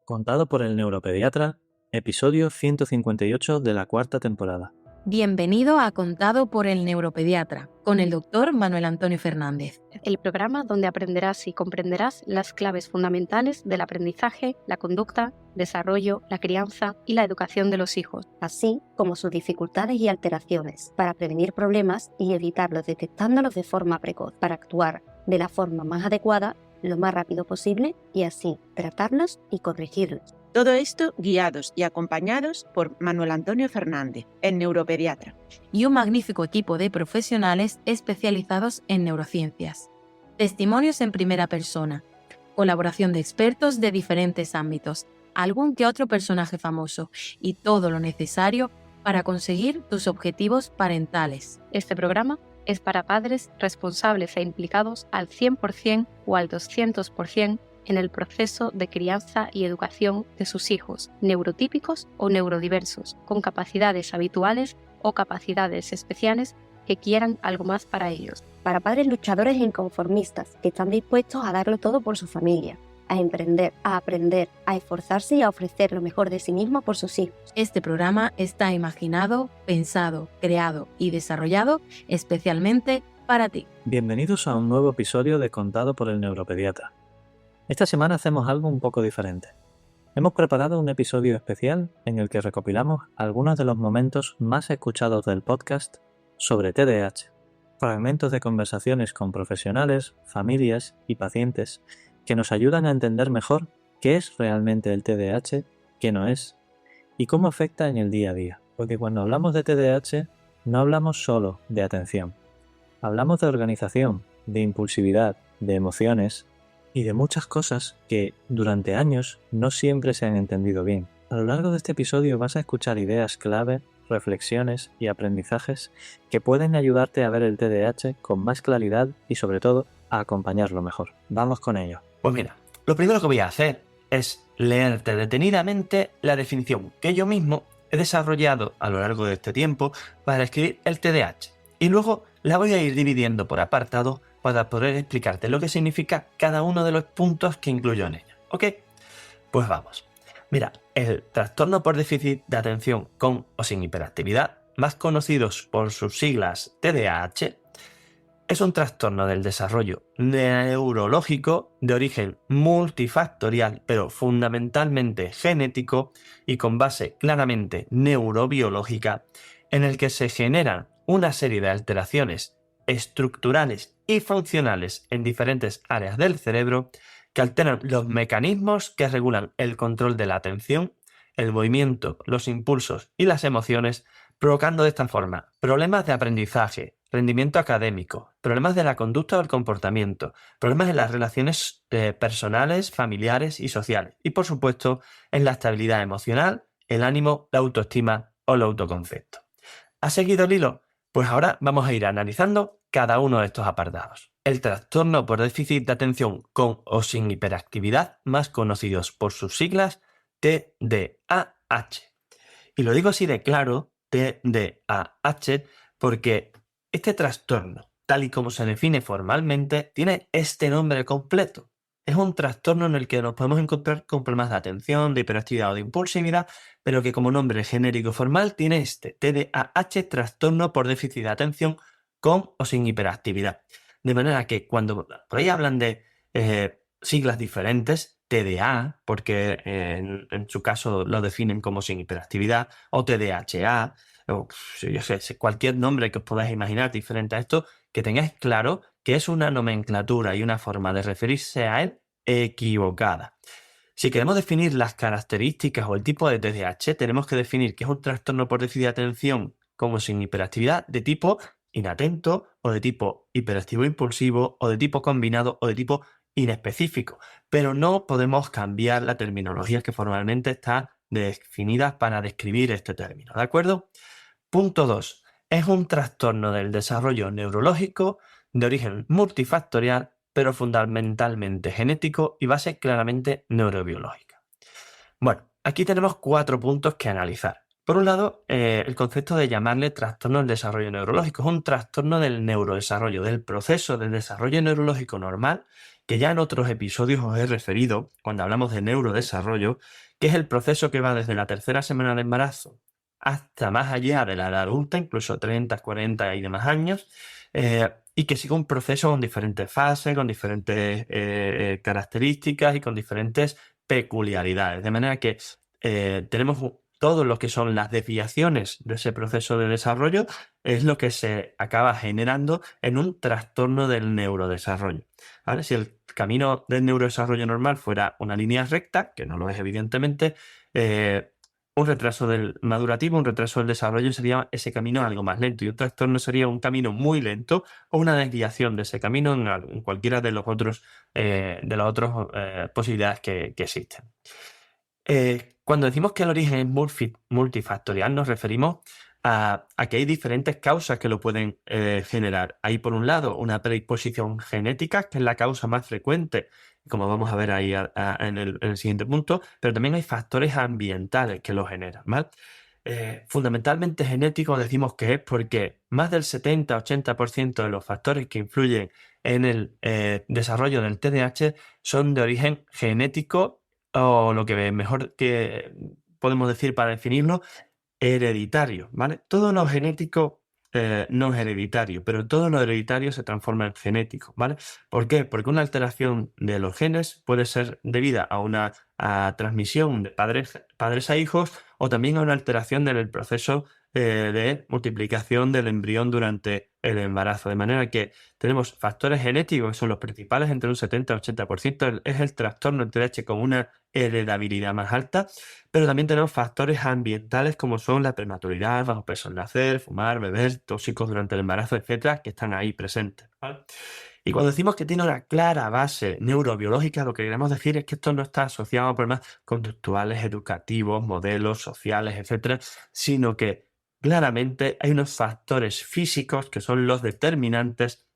Contado por el neuropediatra, episodio 158 de la cuarta temporada. Bienvenido a Contado por el neuropediatra, con el doctor Manuel Antonio Fernández. El programa donde aprenderás y comprenderás las claves fundamentales del aprendizaje, la conducta, desarrollo, la crianza y la educación de los hijos, así como sus dificultades y alteraciones, para prevenir problemas y evitarlos detectándolos de forma precoz, para actuar de la forma más adecuada lo más rápido posible y así tratarlos y corregirlos. Todo esto guiados y acompañados por Manuel Antonio Fernández, el neuropediatra. Y un magnífico equipo de profesionales especializados en neurociencias. Testimonios en primera persona, colaboración de expertos de diferentes ámbitos, algún que otro personaje famoso y todo lo necesario para conseguir tus objetivos parentales. Este programa es para padres responsables e implicados al 100% o al 200% en el proceso de crianza y educación de sus hijos, neurotípicos o neurodiversos, con capacidades habituales o capacidades especiales que quieran algo más para ellos. Para padres luchadores e inconformistas que están dispuestos a darlo todo por su familia, a emprender, a aprender, a esforzarse y a ofrecer lo mejor de sí mismo por sus hijos. Este programa está imaginado, pensado, creado y desarrollado especialmente para ti. Bienvenidos a un nuevo episodio de Contado por el neuropediatra. Esta semana hacemos algo un poco diferente. Hemos preparado un episodio especial en el que recopilamos algunos de los momentos más escuchados del podcast sobre TDAH, fragmentos de conversaciones con profesionales, familias y pacientes que nos ayudan a entender mejor qué es realmente el TDAH, qué no es y cómo afecta en el día a día. Porque cuando hablamos de TDAH no hablamos solo de atención. Hablamos de organización, de impulsividad, de emociones y de muchas cosas que durante años no siempre se han entendido bien. A lo largo de este episodio vas a escuchar ideas clave, reflexiones y aprendizajes que pueden ayudarte a ver el TDAH con más claridad y sobre todo a acompañarlo mejor. Vamos con ello. Pues mira, lo primero que voy a hacer es leerte detenidamente la definición que yo mismo he desarrollado a lo largo de este tiempo para escribir el TDAH. Y luego la voy a ir dividiendo por apartado para poder explicarte lo que significa cada uno de los puntos que incluyo en ella. ¿Ok? Pues vamos. Mira, el trastorno por déficit de atención con o sin hiperactividad, más conocidos por sus siglas TDAH, es un trastorno del desarrollo neurológico de origen multifactorial, pero fundamentalmente genético y con base claramente neurobiológica, en el que se generan una serie de alteraciones estructurales y funcionales en diferentes áreas del cerebro que alteran los mecanismos que regulan el control de la atención, el movimiento, los impulsos y las emociones, provocando de esta forma problemas de aprendizaje, rendimiento académico, problemas de la conducta o el comportamiento, problemas en las relaciones personales, familiares y sociales y, por supuesto, en la estabilidad emocional, el ánimo, la autoestima o el autoconcepto. ¿Has seguido el hilo? Pues ahora vamos a ir analizando cada uno de estos apartados. El trastorno por déficit de atención con o sin hiperactividad, más conocidos por sus siglas TDAH. Y lo digo así de claro, TDAH, porque este trastorno, tal y como se define formalmente, tiene este nombre completo. Es un trastorno en el que nos podemos encontrar con problemas de atención, de hiperactividad o de impulsividad, pero que como nombre genérico formal tiene este TDAH, trastorno por déficit de atención con o sin hiperactividad. De manera que cuando por ahí hablan de siglas diferentes, TDA, porque en su caso lo definen como sin hiperactividad, o TDAH, o yo sé, cualquier nombre que os podáis imaginar diferente a esto, que tengáis claro que es una nomenclatura y una forma de referirse a él equivocada. Si queremos definir las características o el tipo de TDAH, tenemos que definir que es un trastorno por déficit de atención como sin hiperactividad de tipo inatento o de tipo hiperactivo impulsivo o de tipo combinado o de tipo inespecífico. Pero no podemos cambiar la terminología que formalmente está definida para describir este término, ¿de acuerdo? Punto 2. Es un trastorno del desarrollo neurológico de origen multifactorial, pero fundamentalmente genético y base claramente neurobiológica. Bueno, aquí tenemos 4 puntos que analizar. Por un lado, el concepto de llamarle trastorno del desarrollo neurológico. Es un trastorno del neurodesarrollo, del proceso de desarrollo neurológico normal que ya en otros episodios os he referido cuando hablamos de neurodesarrollo, que es el proceso que va desde la tercera semana de embarazo hasta más allá de la edad adulta, incluso 30, 40 y demás años, y que sigue un proceso con diferentes fases, con diferentes características y con diferentes peculiaridades. De manera que tenemos todo lo que son las desviaciones de ese proceso de desarrollo, es lo que se acaba generando en un trastorno del neurodesarrollo. ¿Vale? Si el camino del neurodesarrollo normal fuera una línea recta, que no lo es evidentemente, un retraso del madurativo, un retraso del desarrollo sería ese camino algo más lento, y un trastorno sería un camino muy lento o una desviación de ese camino en cualquiera de los otros las otras posibilidades que existen. Cuando decimos que el origen es multifactorial, nos referimos a que hay diferentes causas que lo pueden generar. Hay, por un lado, una predisposición genética, que es la causa más frecuente, como vamos a ver ahí en el siguiente punto, pero también hay factores ambientales que lo generan, ¿vale? Fundamentalmente genético decimos que es porque más del 70-80% de los factores que influyen en el desarrollo del TDAH son de origen genético, o lo que mejor que podemos decir para definirlo, hereditario, ¿vale? Todo lo genético no es hereditario, pero todo lo hereditario se transforma en genético, ¿vale? ¿Por qué? Porque una alteración de los genes puede ser debida a una transmisión de padres a hijos, o también a una alteración del proceso de multiplicación del embrión durante el embarazo. De manera que tenemos factores genéticos que son los principales, entre un 70-80%, es el trastorno del TDAH con una heredabilidad más alta, pero también tenemos factores ambientales como son la prematuridad, bajo peso al nacer, fumar, beber, tóxicos durante el embarazo, etcétera, que están ahí presentes, ¿vale? Y cuando decimos que tiene una clara base neurobiológica, lo que queremos decir es que esto no está asociado a problemas conductuales, educativos, modelos sociales, etcétera, sino que claramente hay unos factores físicos que son los determinantes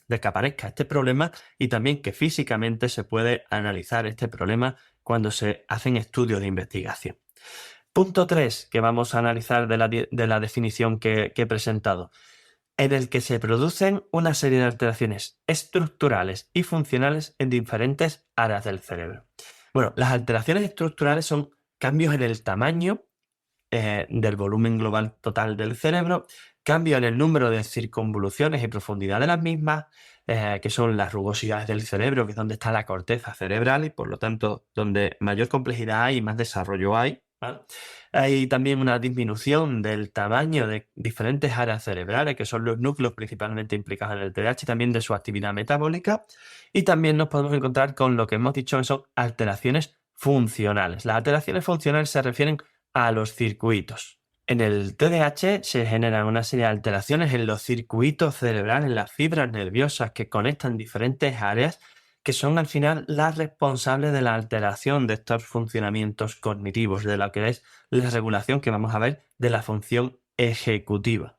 de que aparezca este problema, y también que físicamente se puede analizar este problema cuando se hacen estudios de investigación. Punto 3 que vamos a analizar de la definición que he presentado, en el que se producen una serie de alteraciones estructurales y funcionales en diferentes áreas del cerebro. Bueno, las alteraciones estructurales son cambios en el tamaño del volumen global total del cerebro, cambio en el número de circunvoluciones y profundidad de las mismas, que son las rugosidades del cerebro, que es donde está la corteza cerebral y por lo tanto donde mayor complejidad hay y más desarrollo hay, ¿vale? Hay también una disminución del tamaño de diferentes áreas cerebrales, que son los núcleos principalmente implicados en el TDAH, y también de su actividad metabólica. Y también nos podemos encontrar con lo que hemos dicho, que son alteraciones funcionales. Las alteraciones funcionales se refieren a los circuitos. En el TDAH se generan una serie de alteraciones en los circuitos cerebrales, en las fibras nerviosas que conectan diferentes áreas, que son al final las responsables de la alteración de estos funcionamientos cognitivos, de lo que es la regulación que vamos a ver de la función ejecutiva.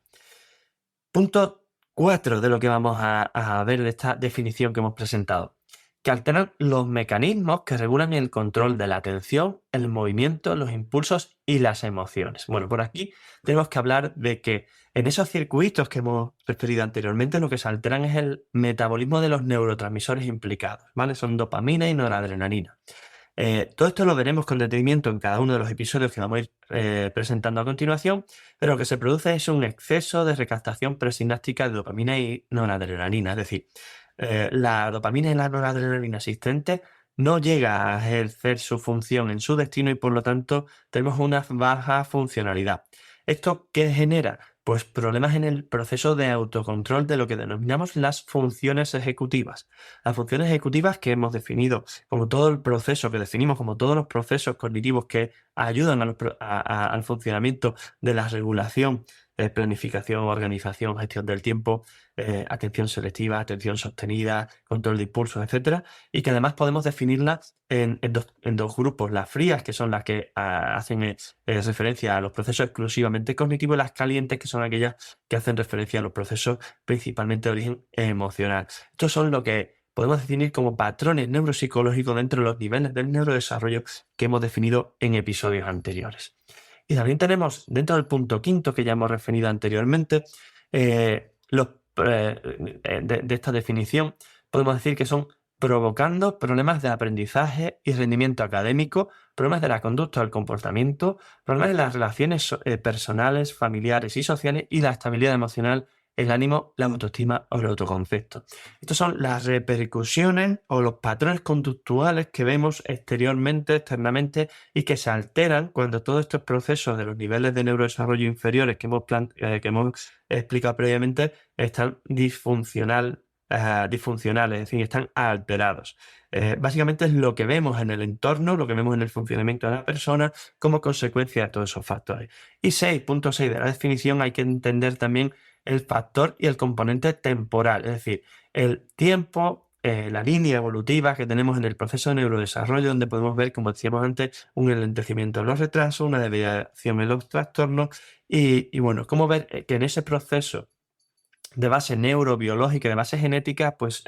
Punto 4 de lo que vamos a ver de esta definición que hemos presentado, que alteran los mecanismos que regulan el control de la atención, el movimiento, los impulsos y las emociones. Bueno, por aquí tenemos que hablar de que en esos circuitos que hemos referido anteriormente, lo que se alteran es el metabolismo de los neurotransmisores implicados, ¿vale? Son dopamina y noradrenalina. Todo esto lo veremos con detenimiento en cada uno de los episodios que vamos a ir presentando a continuación, pero lo que se produce es un exceso de recaptación presináptica de dopamina y noradrenalina, es decir, la dopamina y la noradrenalina existentes no llega a ejercer su función en su destino y por lo tanto tenemos una baja funcionalidad. ¿Esto qué genera? Pues problemas en el proceso de autocontrol de lo que denominamos las funciones ejecutivas. Las funciones ejecutivas que hemos definido como todo el proceso, que definimos como todos los procesos cognitivos que ayudan al funcionamiento de la regulación, planificación, organización, gestión del tiempo, atención selectiva, atención sostenida, control de impulsos, etcétera, y que además podemos definirlas en dos grupos: las frías, que son las que hacen referencia a los procesos exclusivamente cognitivos, y las calientes, que son aquellas que hacen referencia a los procesos principalmente de origen emocional. Estos son lo que podemos definir como patrones neuropsicológicos dentro de los niveles del neurodesarrollo que hemos definido en episodios anteriores. Y también tenemos, dentro del punto 5 que ya hemos referido anteriormente, de esta definición, podemos decir que son provocando problemas de aprendizaje y rendimiento académico, problemas de la conducta o el comportamiento, problemas de las relaciones personales, familiares y sociales y la estabilidad emocional, el ánimo, la autoestima o el autoconcepto. Estas son las repercusiones o los patrones conductuales que vemos exteriormente, externamente y que se alteran cuando todos estos procesos de los niveles de neurodesarrollo inferiores que hemos explicado previamente están disfuncionales, es decir, están alterados. Básicamente es lo que vemos en el entorno, lo que vemos en el funcionamiento de la persona como consecuencia de todos esos factores. Y 6.6 de la definición hay que entender también el factor y el componente temporal, es decir, el tiempo, la línea evolutiva que tenemos en el proceso de neurodesarrollo, donde podemos ver, como decíamos antes, un enlentecimiento en los retrasos, una desviación en los trastornos y bueno, cómo ver que en ese proceso de base neurobiológica, de base genética, pues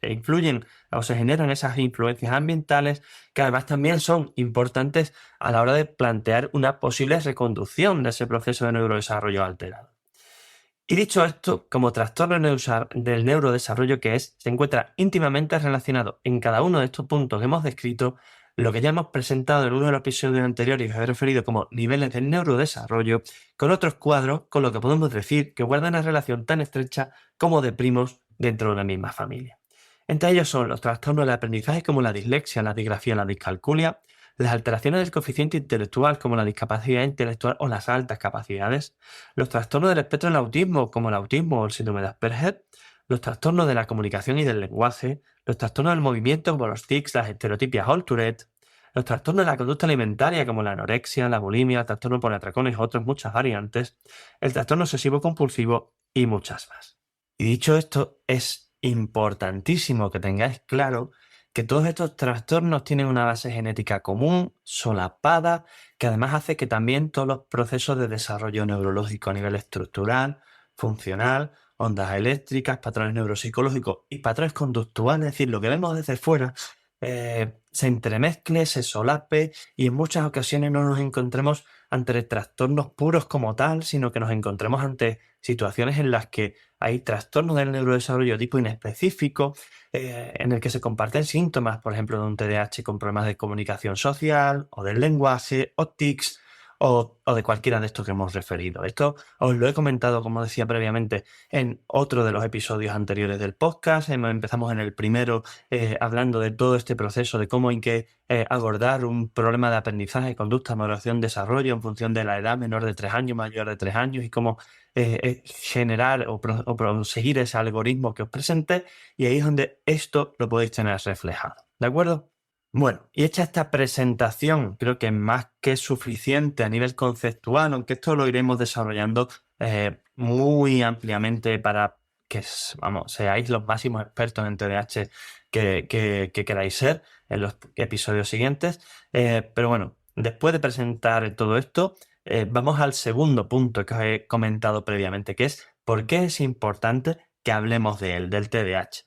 influyen o se generan esas influencias ambientales que además también son importantes a la hora de plantear una posible reconducción de ese proceso de neurodesarrollo alterado. Y dicho esto, como trastorno del neurodesarrollo que es, se encuentra íntimamente relacionado en cada uno de estos puntos que hemos descrito, lo que ya hemos presentado en uno de los episodios anteriores y os he referido como niveles del neurodesarrollo, con otros cuadros con lo que podemos decir que guardan una relación tan estrecha como de primos dentro de una misma familia. Entre ellos son los trastornos del aprendizaje como la dislexia, la disgrafía, la discalculia, las alteraciones del coeficiente intelectual como la discapacidad intelectual o las altas capacidades, los trastornos del espectro del autismo como el autismo o el síndrome de Asperger, los trastornos de la comunicación y del lenguaje, los trastornos del movimiento como los tics, las estereotipias o el Tourette, los trastornos de la conducta alimentaria como la anorexia, la bulimia, el trastorno por atracones y otras muchas variantes, el trastorno obsesivo compulsivo y muchas más. Y dicho esto, es importantísimo que tengáis claro que todos estos trastornos tienen una base genética común, solapada, que además hace que también todos los procesos de desarrollo neurológico a nivel estructural, funcional, ondas eléctricas, patrones neuropsicológicos y patrones conductuales, es decir, lo que vemos desde fuera, se entremezcle, se solape y en muchas ocasiones no nos encontremos ante trastornos puros como tal, sino que nos encontremos ante situaciones en las que hay trastornos del neurodesarrollo tipo inespecífico, en el que se comparten síntomas, por ejemplo, de un TDAH con problemas de comunicación social o del lenguaje o tics o de cualquiera de estos que hemos referido. Esto os lo he comentado, como decía previamente, en otro de los episodios anteriores del podcast. Empezamos en el primero hablando de todo este proceso, de cómo hay que abordar un problema de aprendizaje, conducta, maduración, desarrollo en función de la edad menor de 3 años, mayor de 3 años y cómo generar o proseguir ese algoritmo que os presenté, y ahí es donde esto lo podéis tener reflejado. ¿De acuerdo? Bueno, y hecha esta presentación, creo que es más que suficiente a nivel conceptual, aunque esto lo iremos desarrollando muy ampliamente para que seáis los máximos expertos en TDAH que queráis ser en los episodios siguientes. Pero bueno, después de presentar todo esto, vamos al segundo punto que os he comentado previamente, que es por qué es importante que hablemos de él, del TDAH.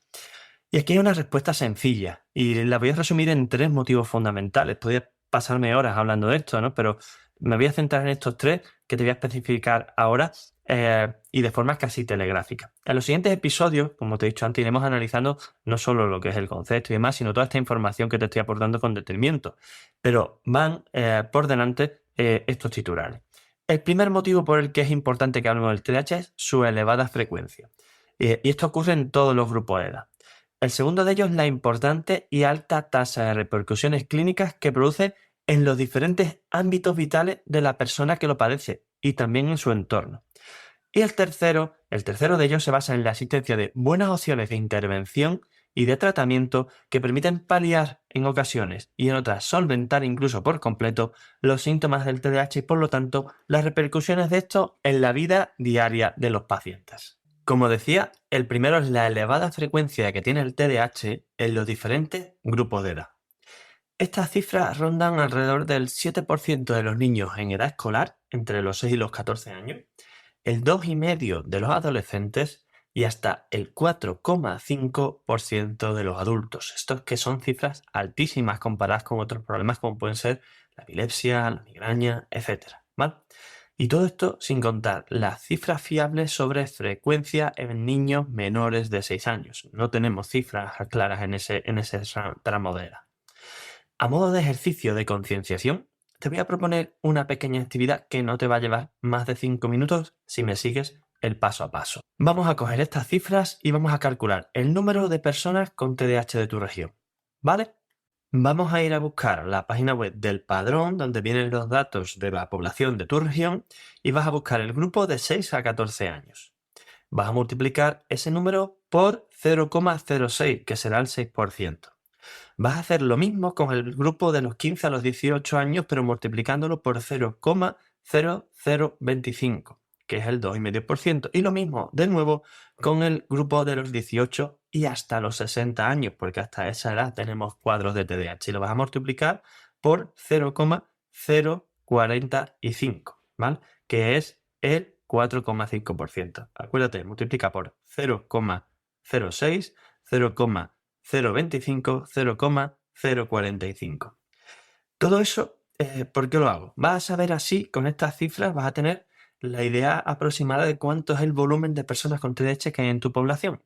Y aquí hay una respuesta sencilla y la voy a resumir en 3 motivos fundamentales. Podría pasarme horas hablando de esto, ¿no? Pero me voy a centrar en estos 3 que te voy a especificar ahora y de forma casi telegráfica. En los siguientes episodios, como te he dicho antes, iremos analizando no solo lo que es el concepto y demás, sino toda esta información que te estoy aportando con detenimiento. Pero van por delante estos titulares. El primer motivo por el que es importante que hablemos del TDAH es su elevada frecuencia. Y esto ocurre en todos los grupos de edad. El segundo de ellos es la importante y alta tasa de repercusiones clínicas que produce en los diferentes ámbitos vitales de la persona que lo padece y también en su entorno. Y el tercero de ellos se basa en la existencia de buenas opciones de intervención y de tratamiento que permiten paliar en ocasiones y en otras solventar incluso por completo los síntomas del TDAH y por lo tanto las repercusiones de esto en la vida diaria de los pacientes. Como decía, el primero es la elevada frecuencia que tiene el TDAH en los diferentes grupos de edad. Estas cifras rondan alrededor del 7% de los niños en edad escolar, entre los 6 y los 14 años, el 2,5% de los adolescentes y hasta el 4,5% de los adultos. Estos que son cifras altísimas comparadas con otros problemas como pueden ser la epilepsia, la migraña, etc. ¿Vale? Y todo esto sin contar las cifras fiables sobre frecuencia en niños menores de 6 años. No tenemos cifras claras en ese tramo de edad. A modo de ejercicio de concienciación, te voy a proponer una pequeña actividad que no te va a llevar más de 5 minutos si me sigues el paso a paso. Vamos a coger estas cifras y vamos a calcular el número de personas con TDAH de tu región. ¿Vale? Vamos a ir a buscar la página web del padrón donde vienen los datos de la población de tu región y vas a buscar el grupo de 6 a 14 años. Vas a multiplicar ese número por 0,06, que será el 6%. Vas a hacer lo mismo con el grupo de los 15 a los 18 años, pero multiplicándolo por 0,0025, que es el 2,5%. Y lo mismo, de nuevo, con el grupo de los 18 y hasta los 60 años, porque hasta esa edad tenemos cuadros de TDAH. Y lo vas a multiplicar por 0,045, ¿vale? Que es el 4,5%. Acuérdate, multiplica por 0,06, 0,025, 0,045. Todo eso, ¿por qué lo hago? Vas a saber así, con estas cifras, vas a tener la idea aproximada de cuánto es el volumen de personas con TDAH que hay en tu población.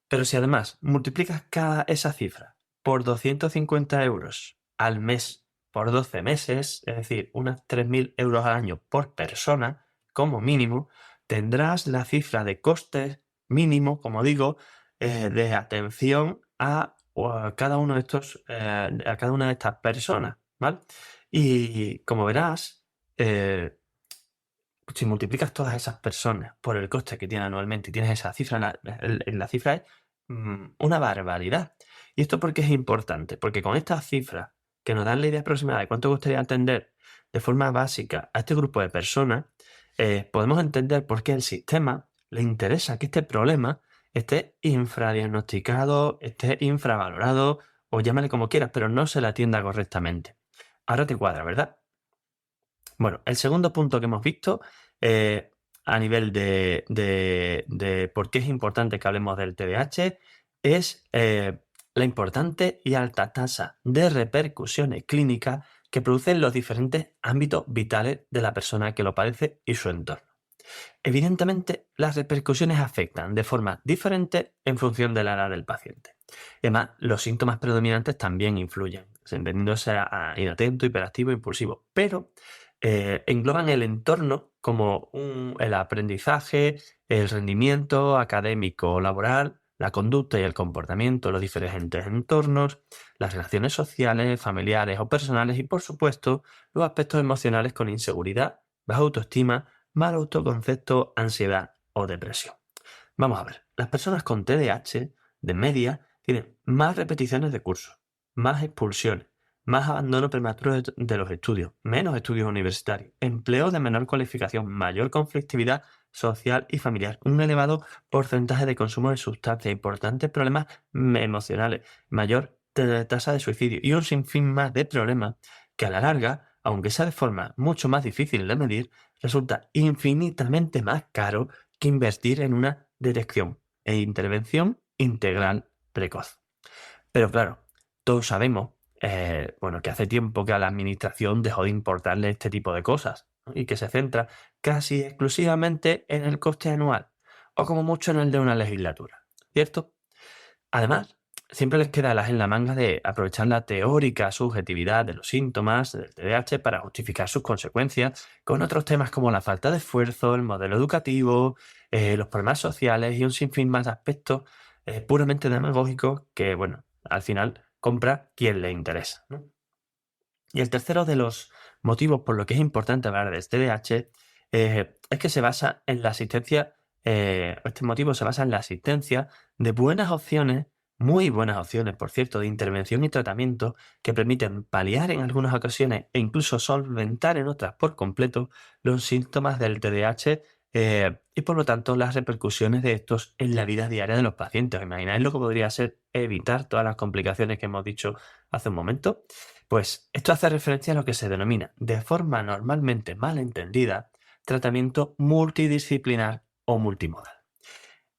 Pero si además multiplicas esa cifra por 250 euros al mes por 12 meses, es decir, unos 3.000 euros al año por persona, como mínimo, tendrás la cifra de costes mínimo, como digo, de atención a cada uno de a cada una de estas personas, ¿vale? Y como verás, si multiplicas todas esas personas por el coste que tiene anualmente y tienes esa cifra, la cifra es una barbaridad. ¿Y esto por qué es importante? Porque con estas cifras que nos dan la idea aproximada de cuánto gustaría atender de forma básica a este grupo de personas, podemos entender por qué el sistema le interesa que este problema esté infradiagnosticado, esté infravalorado, o llámale como quieras, pero no se le atienda correctamente. Ahora te cuadra, ¿verdad? Bueno, el segundo punto que hemos visto a nivel de por qué es importante que hablemos del TDAH es la importante y alta tasa de repercusiones clínicas que producen los diferentes ámbitos vitales de la persona que lo padece y su entorno. Evidentemente, las repercusiones afectan de forma diferente en función de la edad del paciente. Además, los síntomas predominantes también influyen, entendiéndose a inatento, hiperactivo, impulsivo, pero engloban el entorno como el aprendizaje, el rendimiento académico o laboral, la conducta y el comportamiento, los diferentes entornos, las relaciones sociales, familiares o personales y, por supuesto, los aspectos emocionales con inseguridad, baja autoestima, mal autoconcepto, ansiedad o depresión. Vamos a ver, las personas con TDAH de media tienen más repeticiones de cursos, más expulsiones, más abandono prematuro de los estudios, menos estudios universitarios, empleo de menor cualificación, mayor conflictividad social y familiar, un elevado porcentaje de consumo de sustancias, importantes problemas emocionales, mayor tasa de suicidio y un sinfín más de problemas que a la larga, aunque sea de forma mucho más difícil de medir, resulta infinitamente más caro que invertir en una detección e intervención integral precoz. Pero claro, todos sabemos que hace tiempo que a la administración dejó de importarle este tipo de cosas, ¿no? Y que se centra casi exclusivamente en el coste anual o como mucho en el de una legislatura, ¿cierto? Además, siempre les queda el as en la manga de aprovechar la teórica subjetividad de los síntomas del TDAH para justificar sus consecuencias con otros temas como la falta de esfuerzo, el modelo educativo, los problemas sociales y un sinfín más de aspectos puramente demagógicos que, bueno, al final compra quien le interesa, ¿no? Y el tercero de los motivos por los que es importante hablar de TDAH es que se basa en la asistencia, este motivo se basa en la asistencia de buenas opciones, muy buenas opciones, por cierto, de intervención y tratamiento que permiten paliar en algunas ocasiones e incluso solventar en otras por completo los síntomas del TDAH y por lo tanto las repercusiones de estos en la vida diaria de los pacientes. ¿Imagináis lo que podría ser evitar todas las complicaciones que hemos dicho hace un momento? Pues esto hace referencia a lo que se denomina, de forma normalmente mal entendida, tratamiento multidisciplinar o multimodal.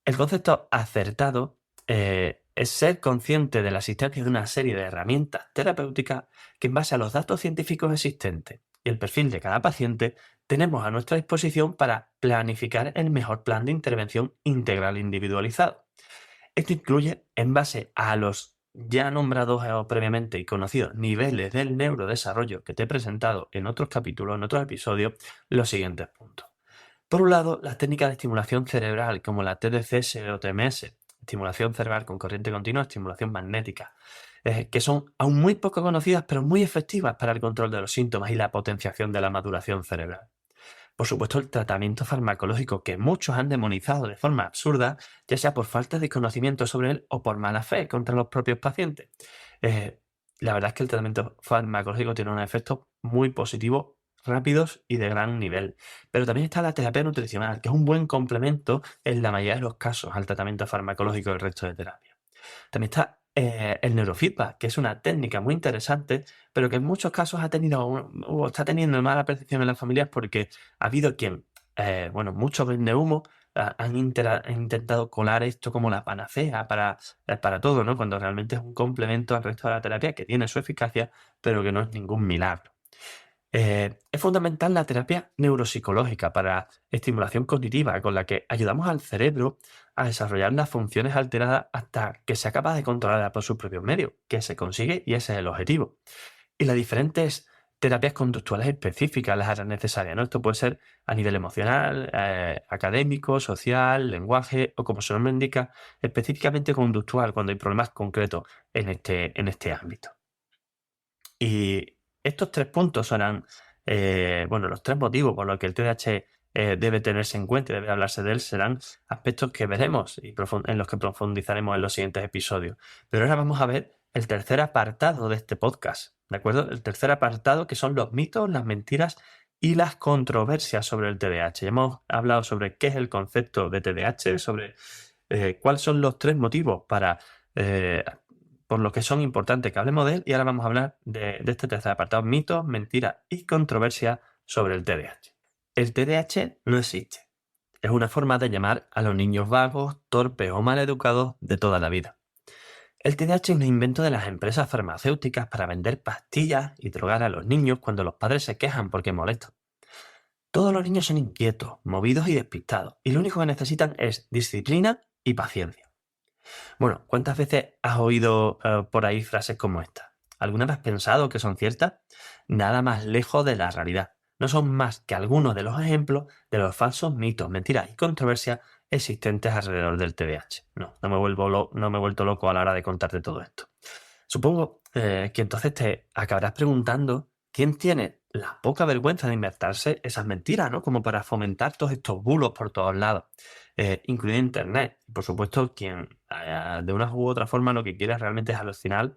El concepto acertado es ser consciente de la existencia de una serie de herramientas terapéuticas que, en base a los datos científicos existentes y el perfil de cada paciente, tenemos a nuestra disposición para planificar el mejor plan de intervención integral individualizado. Esto incluye, en base a los ya nombrados previamente y conocidos niveles del neurodesarrollo que te he presentado en otros capítulos, en otros episodios, los siguientes puntos. Por un lado, las técnicas de estimulación cerebral, como la TDCS o TMS, estimulación cerebral con corriente continua, estimulación magnética, que son aún muy poco conocidas, pero muy efectivas para el control de los síntomas y la potenciación de la maduración cerebral. Por supuesto, el tratamiento farmacológico, que muchos han demonizado de forma absurda, ya sea por falta de conocimiento sobre él o por mala fe contra los propios pacientes. La verdad es que el tratamiento farmacológico tiene unos efectos muy positivos, rápidos y de gran nivel. Pero también está la terapia nutricional, que es un buen complemento en la mayoría de los casos al tratamiento farmacológico y el resto de terapias. También está el neurofeedback, que es una técnica muy interesante, pero que en muchos casos ha tenido o está teniendo mala percepción en las familias porque ha habido quien, muchos vende humo, han intentado colar esto como la panacea para todo, ¿no? Cuando realmente es un complemento al resto de la terapia que tiene su eficacia, pero que no es ningún milagro. Es fundamental la terapia neuropsicológica para estimulación cognitiva, con la que ayudamos al cerebro a desarrollar las funciones alteradas hasta que sea capaz de controlarlas por sus propios medios, que se consigue y ese es el objetivo. Y las diferentes terapias conductuales específicas las harán necesarias, ¿no? Esto puede ser a nivel emocional, académico, social, lenguaje o, como su nombre indica, específicamente conductual cuando hay problemas concretos en este ámbito. Y estos 3 puntos serán los 3 motivos por los que el TDAH debe tenerse en cuenta y debe hablarse de él, serán aspectos que veremos y en los que profundizaremos en los siguientes episodios. Pero ahora vamos a ver el tercer apartado de este podcast, ¿de acuerdo? El tercer apartado, que son los mitos, las mentiras y las controversias sobre el TDAH. Ya hemos hablado sobre qué es el concepto de TDAH, sobre cuáles son los 3 motivos por lo que son importantes que hablemos de él, y ahora vamos a hablar de este tercer apartado: mitos, mentiras y controversias sobre el TDAH. El TDAH no existe. Es una forma de llamar a los niños vagos, torpes o maleducados de toda la vida. El TDAH es un invento de las empresas farmacéuticas para vender pastillas y drogar a los niños cuando los padres se quejan porque molestan. Todos los niños son inquietos, movidos y despistados, y lo único que necesitan es disciplina y paciencia. Bueno, ¿cuántas veces has oído por ahí frases como esta? ¿Alguna vez has pensado que son ciertas? Nada más lejos de la realidad. No son más que algunos de los ejemplos de los falsos mitos, mentiras y controversias existentes alrededor del TDAH. No me he vuelto loco a la hora de contarte todo esto. Supongo que entonces te acabarás preguntando quién tiene la poca vergüenza de inventarse esas mentiras, ¿no? Como para fomentar todos estos bulos por todos lados, incluido Internet. Por supuesto, quien de una u otra forma lo que quiere realmente es al final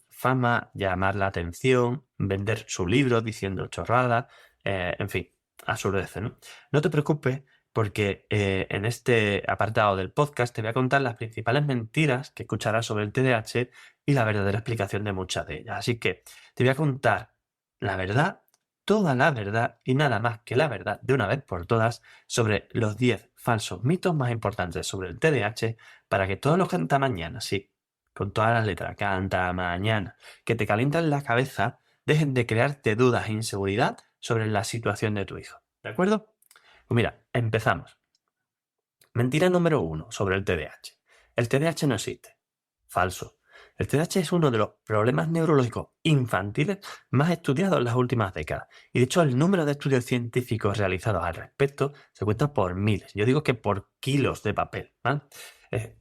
fama, llamar la atención, vender su libro diciendo chorradas, en fin, absurdeces, ¿no? No te preocupes, porque en este apartado del podcast te voy a contar las principales mentiras que escucharás sobre el TDAH y la verdadera explicación de muchas de ellas. Así que te voy a contar la verdad, toda la verdad y nada más que la verdad de una vez por todas sobre los 10 falsos mitos más importantes sobre el TDAH, para que todos los cantamañanas, sí, con todas las letras, cantamañanas, que te calientan la cabeza, dejen de crearte dudas e inseguridad sobre la situación de tu hijo. ¿De acuerdo? Pues mira, empezamos. Mentira número 1 sobre el TDAH. El TDAH no existe. Falso. El TDAH es uno de los problemas neurológicos infantiles más estudiados en las últimas décadas. Y de hecho el número de estudios científicos realizados al respecto se cuenta por miles. Yo digo que por kilos de papel, ¿vale?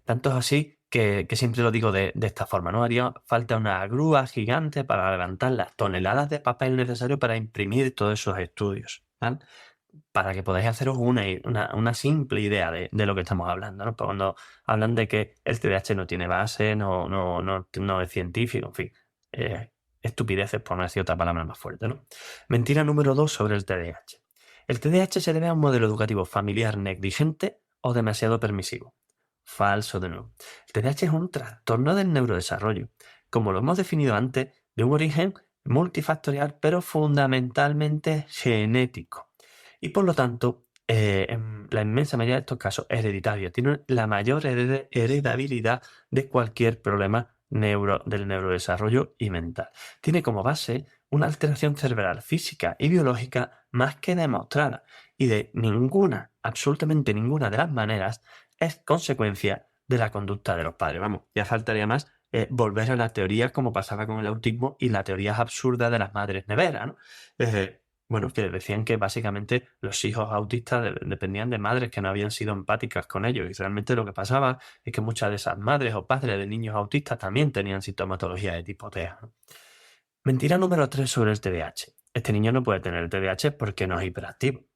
Tanto es así que siempre lo digo de esta forma, ¿no? Haría falta una grúa gigante para levantar las toneladas de papel necesarios para imprimir todos esos estudios, ¿vale? Para que podáis haceros una simple idea de lo que estamos hablando, ¿no? Cuando hablan de que el TDAH no tiene base, no es científico, en fin, estupideces, por no decir otra palabra más fuerte, ¿no? Mentira número 2 sobre el TDAH. El TDAH se debe a un modelo educativo familiar negligente o demasiado permisivo. Falso de nuevo. El TDAH es un trastorno del neurodesarrollo, como lo hemos definido antes, de un origen multifactorial, pero fundamentalmente genético. Y por lo tanto, en la inmensa mayoría de estos casos, hereditario. Tiene la mayor heredabilidad de cualquier problema del neurodesarrollo y mental. Tiene como base una alteración cerebral física y biológica más que demostrada, y de ninguna, absolutamente ninguna de las maneras es consecuencia de la conducta de los padres. Vamos, ya faltaría más volver a la teoría como pasaba con el autismo y la teoría absurda de las madres neveras, ¿no? Bueno, que decían que básicamente los hijos autistas dependían de madres que no habían sido empáticas con ellos, y realmente lo que pasaba es que muchas de esas madres o padres de niños autistas también tenían sintomatología de tipo TEA, ¿no? Mentira número 3 sobre el TDAH. Este niño no puede tener el TDAH porque no es hiperactivo.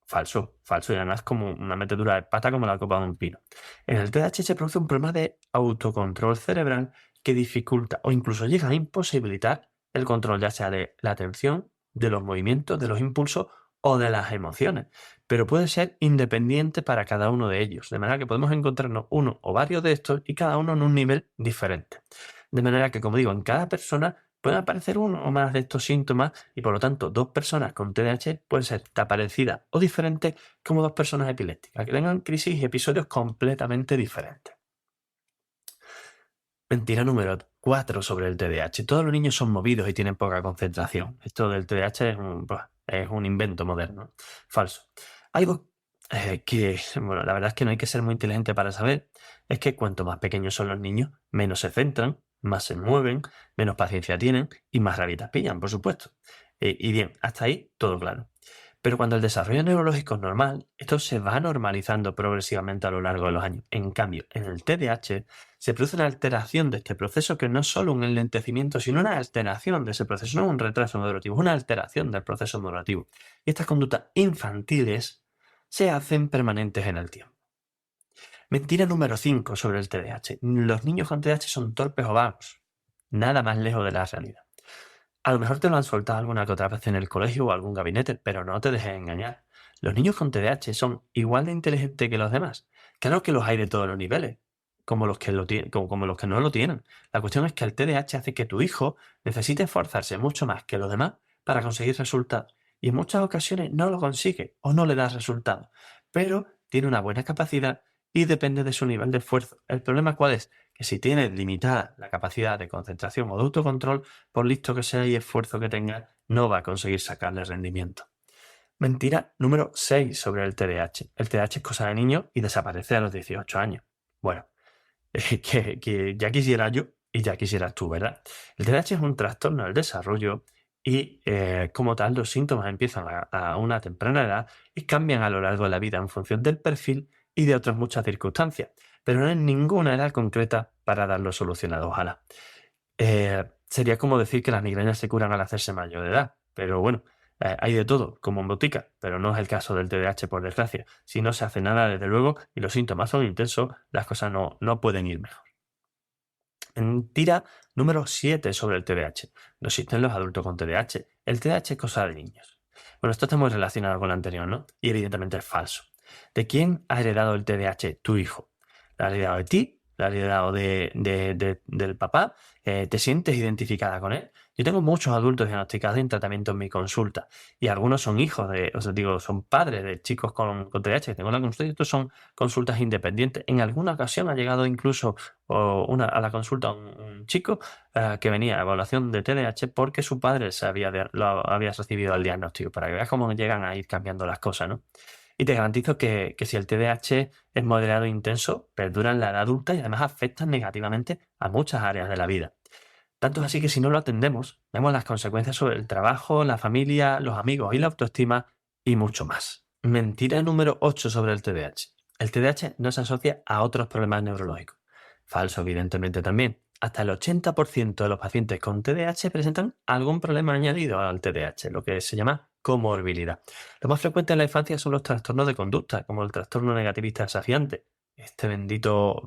Falso, falso, y además como una metedura de pata como la copa de un pino. En el TDAH se produce un problema de autocontrol cerebral que dificulta o incluso llega a imposibilitar el control ya sea de la atención, de los movimientos, de los impulsos o de las emociones, pero puede ser independiente para cada uno de ellos, de manera que podemos encontrarnos uno o varios de estos y cada uno en un nivel diferente. De manera que, como digo, en cada persona pueden aparecer uno o más de estos síntomas y por lo tanto 2 personas con TDAH pueden ser tan parecidas o diferentes como 2 personas epilépticas, que tengan crisis y episodios completamente diferentes. Mentira número 4 sobre el TDAH. Todos los niños son movidos y tienen poca concentración. Esto del TDAH es un invento moderno. Falso. Algo que, bueno, la verdad es que no hay que ser muy inteligente para saber, es que cuanto más pequeños son los niños, menos se centran, más se mueven, menos paciencia tienen y más rabitas pillan, por supuesto. Y bien, hasta ahí todo claro. Pero cuando el desarrollo neurológico es normal, esto se va normalizando progresivamente a lo largo de los años. En cambio, en el TDAH se produce una alteración de este proceso que no es solo un enlentecimiento, sino una alteración de ese proceso, no un retraso neurativo, es una alteración del proceso neurativo. Y estas conductas infantiles se hacen permanentes en el tiempo. Mentira número 5 sobre el TDAH. Los niños con TDAH son torpes o vagos. Nada más lejos de la realidad. A lo mejor te lo han soltado alguna que otra vez en el colegio o algún gabinete, pero no te dejes engañar. Los niños con TDAH son igual de inteligentes que los demás. Claro que los hay de todos los niveles, como los que como los que no lo tienen. La cuestión es que el TDAH hace que tu hijo necesite esforzarse mucho más que los demás para conseguir resultados. Y en muchas ocasiones no lo consigue o no le da resultados. Pero tiene una buena capacidad y depende de su nivel de esfuerzo. ¿El problema cuál es? Que si tienes limitada la capacidad de concentración o de autocontrol, por listo que sea y esfuerzo que tenga, no va a conseguir sacarle rendimiento. Mentira número 6 sobre el TDAH. El TDAH es cosa de niño y desaparece a los 18 años. Bueno, que ya quisiera yo y ya quisieras tú, ¿verdad? El TDAH es un trastorno del desarrollo y como tal los síntomas empiezan a una temprana edad y cambian a lo largo de la vida en función del perfil y de otras muchas circunstancias, pero no hay ninguna edad concreta para darlo solucionado, ojalá. Sería como decir que las migrañas se curan al hacerse mayor de edad, pero bueno, hay de todo, como en botica, pero no es el caso del TDAH, por desgracia. Si no se hace nada, desde luego, y los síntomas son intensos, las cosas no pueden ir mejor. Mentira número 7 sobre el TDAH. No existen los adultos con TDAH. El TDAH es cosa de niños. Bueno, esto está muy relacionado con lo anterior, ¿no? Y evidentemente es falso. ¿De quién ha heredado el TDAH? Tu hijo. ¿Lo ha heredado de ti? ¿Lo ha heredado del papá? ¿Te sientes identificada con él? Yo tengo muchos adultos diagnosticados en tratamiento en mi consulta y algunos son hijos son padres de chicos con TDAH que tengo en la consulta y otros son consultas independientes. En alguna ocasión ha llegado incluso a la consulta un chico que venía a evaluación de TDAH porque su padre lo había recibido el diagnóstico, para que veas cómo llegan a ir cambiando las cosas, ¿no? Y te garantizo que si el TDAH es moderado e intenso, perdura en la edad adulta y además afecta negativamente a muchas áreas de la vida. Tanto es así que si no lo atendemos, vemos las consecuencias sobre el trabajo, la familia, los amigos y la autoestima y mucho más. Mentira número 8 sobre el TDAH. El TDAH no se asocia a otros problemas neurológicos. Falso, evidentemente también. Hasta el 80% de los pacientes con TDAH presentan algún problema añadido al TDAH, lo que se llama comorbilidad. Lo más frecuente en la infancia son los trastornos de conducta, como el trastorno negativista desafiante. Este bendito,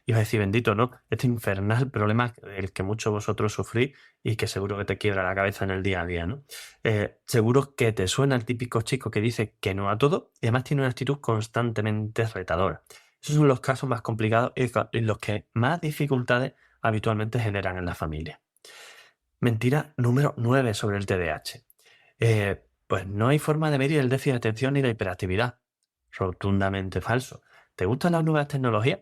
iba a decir bendito, ¿no? Este infernal problema el que muchos de vosotros sufrís y que seguro que te quiebra la cabeza en el día a día, ¿no? Seguro que te suena el típico chico que dice que no a todo y además tiene una actitud constantemente retadora. Esos son los casos más complicados y los que más dificultades habitualmente generan en la familia. Mentira número 9 sobre el TDAH. Pues no hay forma de medir el déficit de atención ni la hiperactividad. Rotundamente falso. ¿Te gustan las nuevas tecnologías?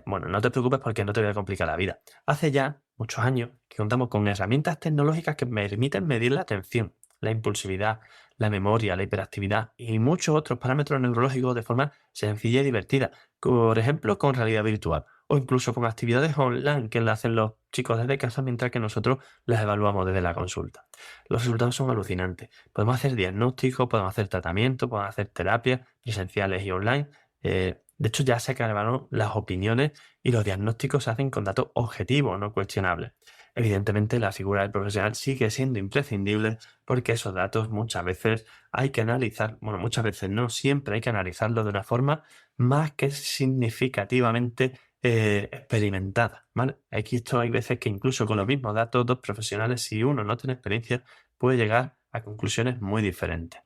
Bueno, no te preocupes porque no te voy a complicar la vida. Hace ya muchos años que contamos con herramientas tecnológicas que permiten medir la atención, la impulsividad, la memoria, la hiperactividad y muchos otros parámetros neurológicos de forma sencilla y divertida, por ejemplo con realidad virtual o incluso con actividades online que le hacen los chicos desde casa mientras que nosotros las evaluamos desde la consulta. Los resultados son alucinantes. Podemos hacer diagnósticos, podemos hacer tratamientos, podemos hacer terapias presenciales y online. De hecho, ya se acabaron las opiniones y los diagnósticos se hacen con datos objetivos, no cuestionables. Evidentemente, la figura del profesional sigue siendo imprescindible porque esos datos muchas veces hay que analizar, bueno, muchas veces no, siempre hay que analizarlos de una forma más que significativamente experimentada, ¿vale? Aquí esto hay veces que incluso con los mismos datos, dos profesionales, si uno no tiene experiencia, puede llegar a conclusiones muy diferentes.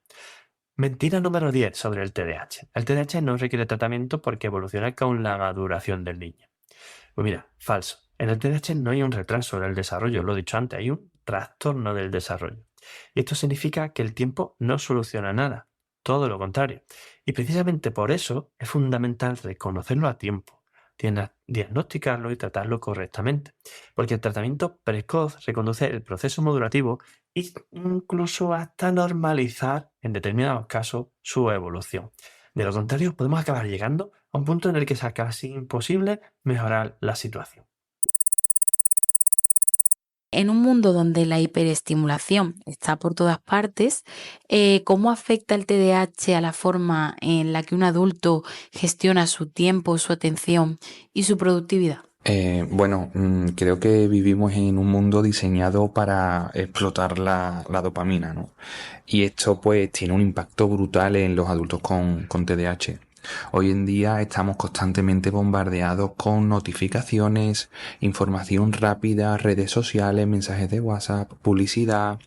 Mentira número 10 sobre el TDAH. El TDAH no requiere tratamiento porque evoluciona con la maduración del niño. Pues mira, falso. En el TDAH no hay un retraso del desarrollo, lo he dicho antes, hay un trastorno del desarrollo. Y esto significa que el tiempo no soluciona nada, todo lo contrario. Y precisamente por eso es fundamental reconocerlo a tiempo, diagnosticarlo y tratarlo correctamente. Porque el tratamiento precoz reconduce el proceso madurativo e incluso hasta normalizar, en determinados casos, su evolución. De lo contrario, podemos acabar llegando a un punto en el que sea casi imposible mejorar la situación. En un mundo donde la hiperestimulación está por todas partes, ¿cómo afecta el TDAH a la forma en la que un adulto gestiona su tiempo, su atención y su productividad? Creo que vivimos en un mundo diseñado para explotar la dopamina, ¿no? Y esto pues tiene un impacto brutal en los adultos con TDAH. Hoy en día estamos constantemente bombardeados con notificaciones, información rápida, redes sociales, mensajes de WhatsApp, publicidad.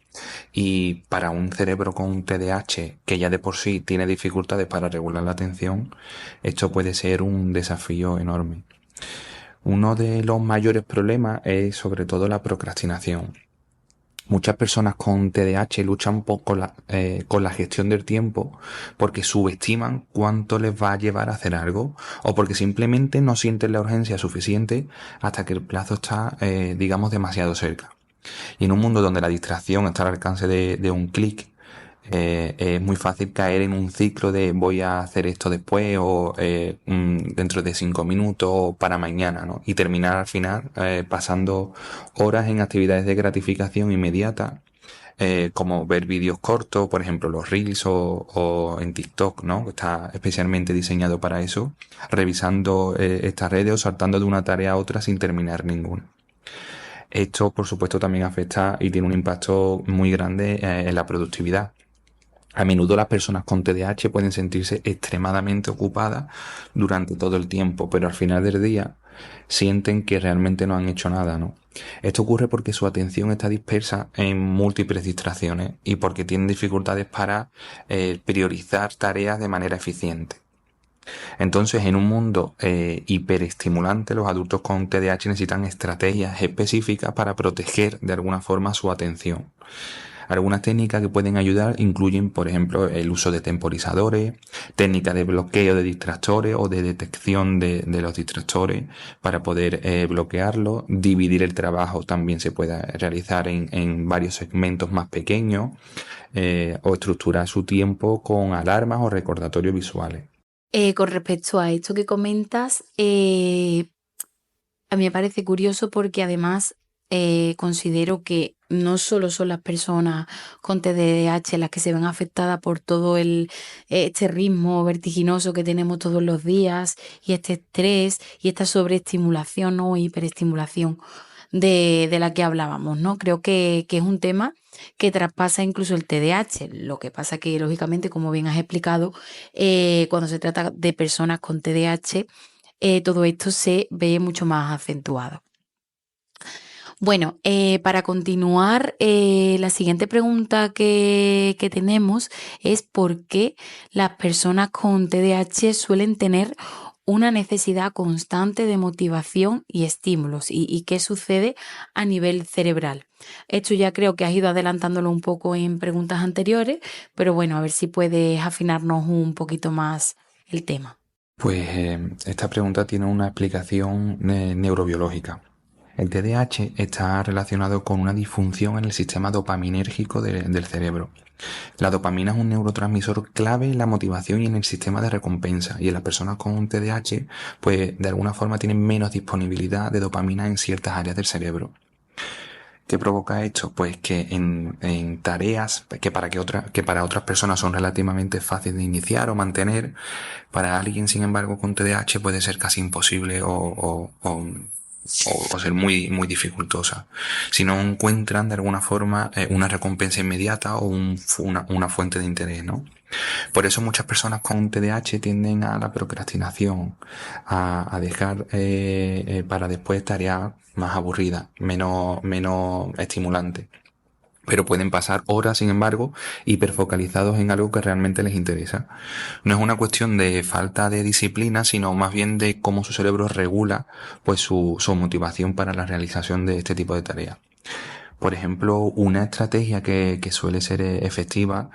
Y para un cerebro con TDAH que ya de por sí tiene dificultades para regular la atención, esto puede ser un desafío enorme. Uno de los mayores problemas es sobre todo la procrastinación. Muchas personas con TDAH luchan con la gestión del tiempo porque subestiman cuánto les va a llevar a hacer algo o porque simplemente no sienten la urgencia suficiente hasta que el plazo está, demasiado cerca. Y en un mundo donde la distracción está al alcance de un clic, es muy fácil caer en un ciclo de voy a hacer esto después o dentro de 5 minutos o para mañana, ¿no? Y terminar al final pasando horas en actividades de gratificación inmediata, como ver vídeos cortos, por ejemplo los Reels o en TikTok, ¿no? Que está especialmente diseñado para eso, revisando estas redes o saltando de una tarea a otra sin terminar ninguna. Esto, por supuesto, también afecta y tiene un impacto muy grande en la productividad. A menudo las personas con TDAH pueden sentirse extremadamente ocupadas durante todo el tiempo, pero al final del día sienten que realmente no han hecho nada, ¿no? Esto ocurre porque su atención está dispersa en múltiples distracciones y porque tienen dificultades para priorizar tareas de manera eficiente. Entonces, en un mundo hiperestimulante, los adultos con TDAH necesitan estrategias específicas para proteger de alguna forma su atención. Algunas técnicas que pueden ayudar incluyen, por ejemplo, el uso de temporizadores, técnicas de bloqueo de distractores o de detección de los distractores para poder bloquearlos. Dividir el trabajo también se puede realizar en varios segmentos más pequeños o estructurar su tiempo con alarmas o recordatorios visuales. Con respecto a esto que comentas, a mí me parece curioso porque además considero que no solo son las personas con TDAH las que se ven afectadas por todo este ritmo vertiginoso que tenemos todos los días y este estrés y esta sobreestimulación o hiperestimulación de la que hablábamos, ¿no? Creo que es un tema que traspasa incluso el TDAH. Lo que pasa que, lógicamente, como bien has explicado, cuando se trata de personas con TDAH, todo esto se ve mucho más acentuado. Bueno, para continuar, la siguiente pregunta que tenemos es ¿por qué las personas con TDAH suelen tener una necesidad constante de motivación y estímulos? ¿Y qué sucede a nivel cerebral? Esto ya creo que has ido adelantándolo un poco en preguntas anteriores, pero bueno, a ver si puedes afinarnos un poquito más el tema. Pues esta pregunta tiene una explicación neurobiológica. El TDAH está relacionado con una disfunción en el sistema dopaminérgico del cerebro. La dopamina es un neurotransmisor clave en la motivación y en el sistema de recompensa, y en las personas con TDAH, pues de alguna forma tienen menos disponibilidad de dopamina en ciertas áreas del cerebro. ¿Qué provoca esto? Pues que en tareas que para otras personas son relativamente fáciles de iniciar o mantener, para alguien, sin embargo, con TDAH puede ser casi imposible o ser muy, muy dificultosa. Si no encuentran de alguna forma una recompensa inmediata o una fuente de interés, ¿no? Por eso muchas personas con TDAH tienden a la procrastinación, a dejar para después tareas más aburridas, menos estimulantes. Pero pueden pasar horas, sin embargo, hiperfocalizados en algo que realmente les interesa. No es una cuestión de falta de disciplina, sino más bien de cómo su cerebro regula pues su motivación para la realización de este tipo de tareas. Por ejemplo, una estrategia que suele ser efectiva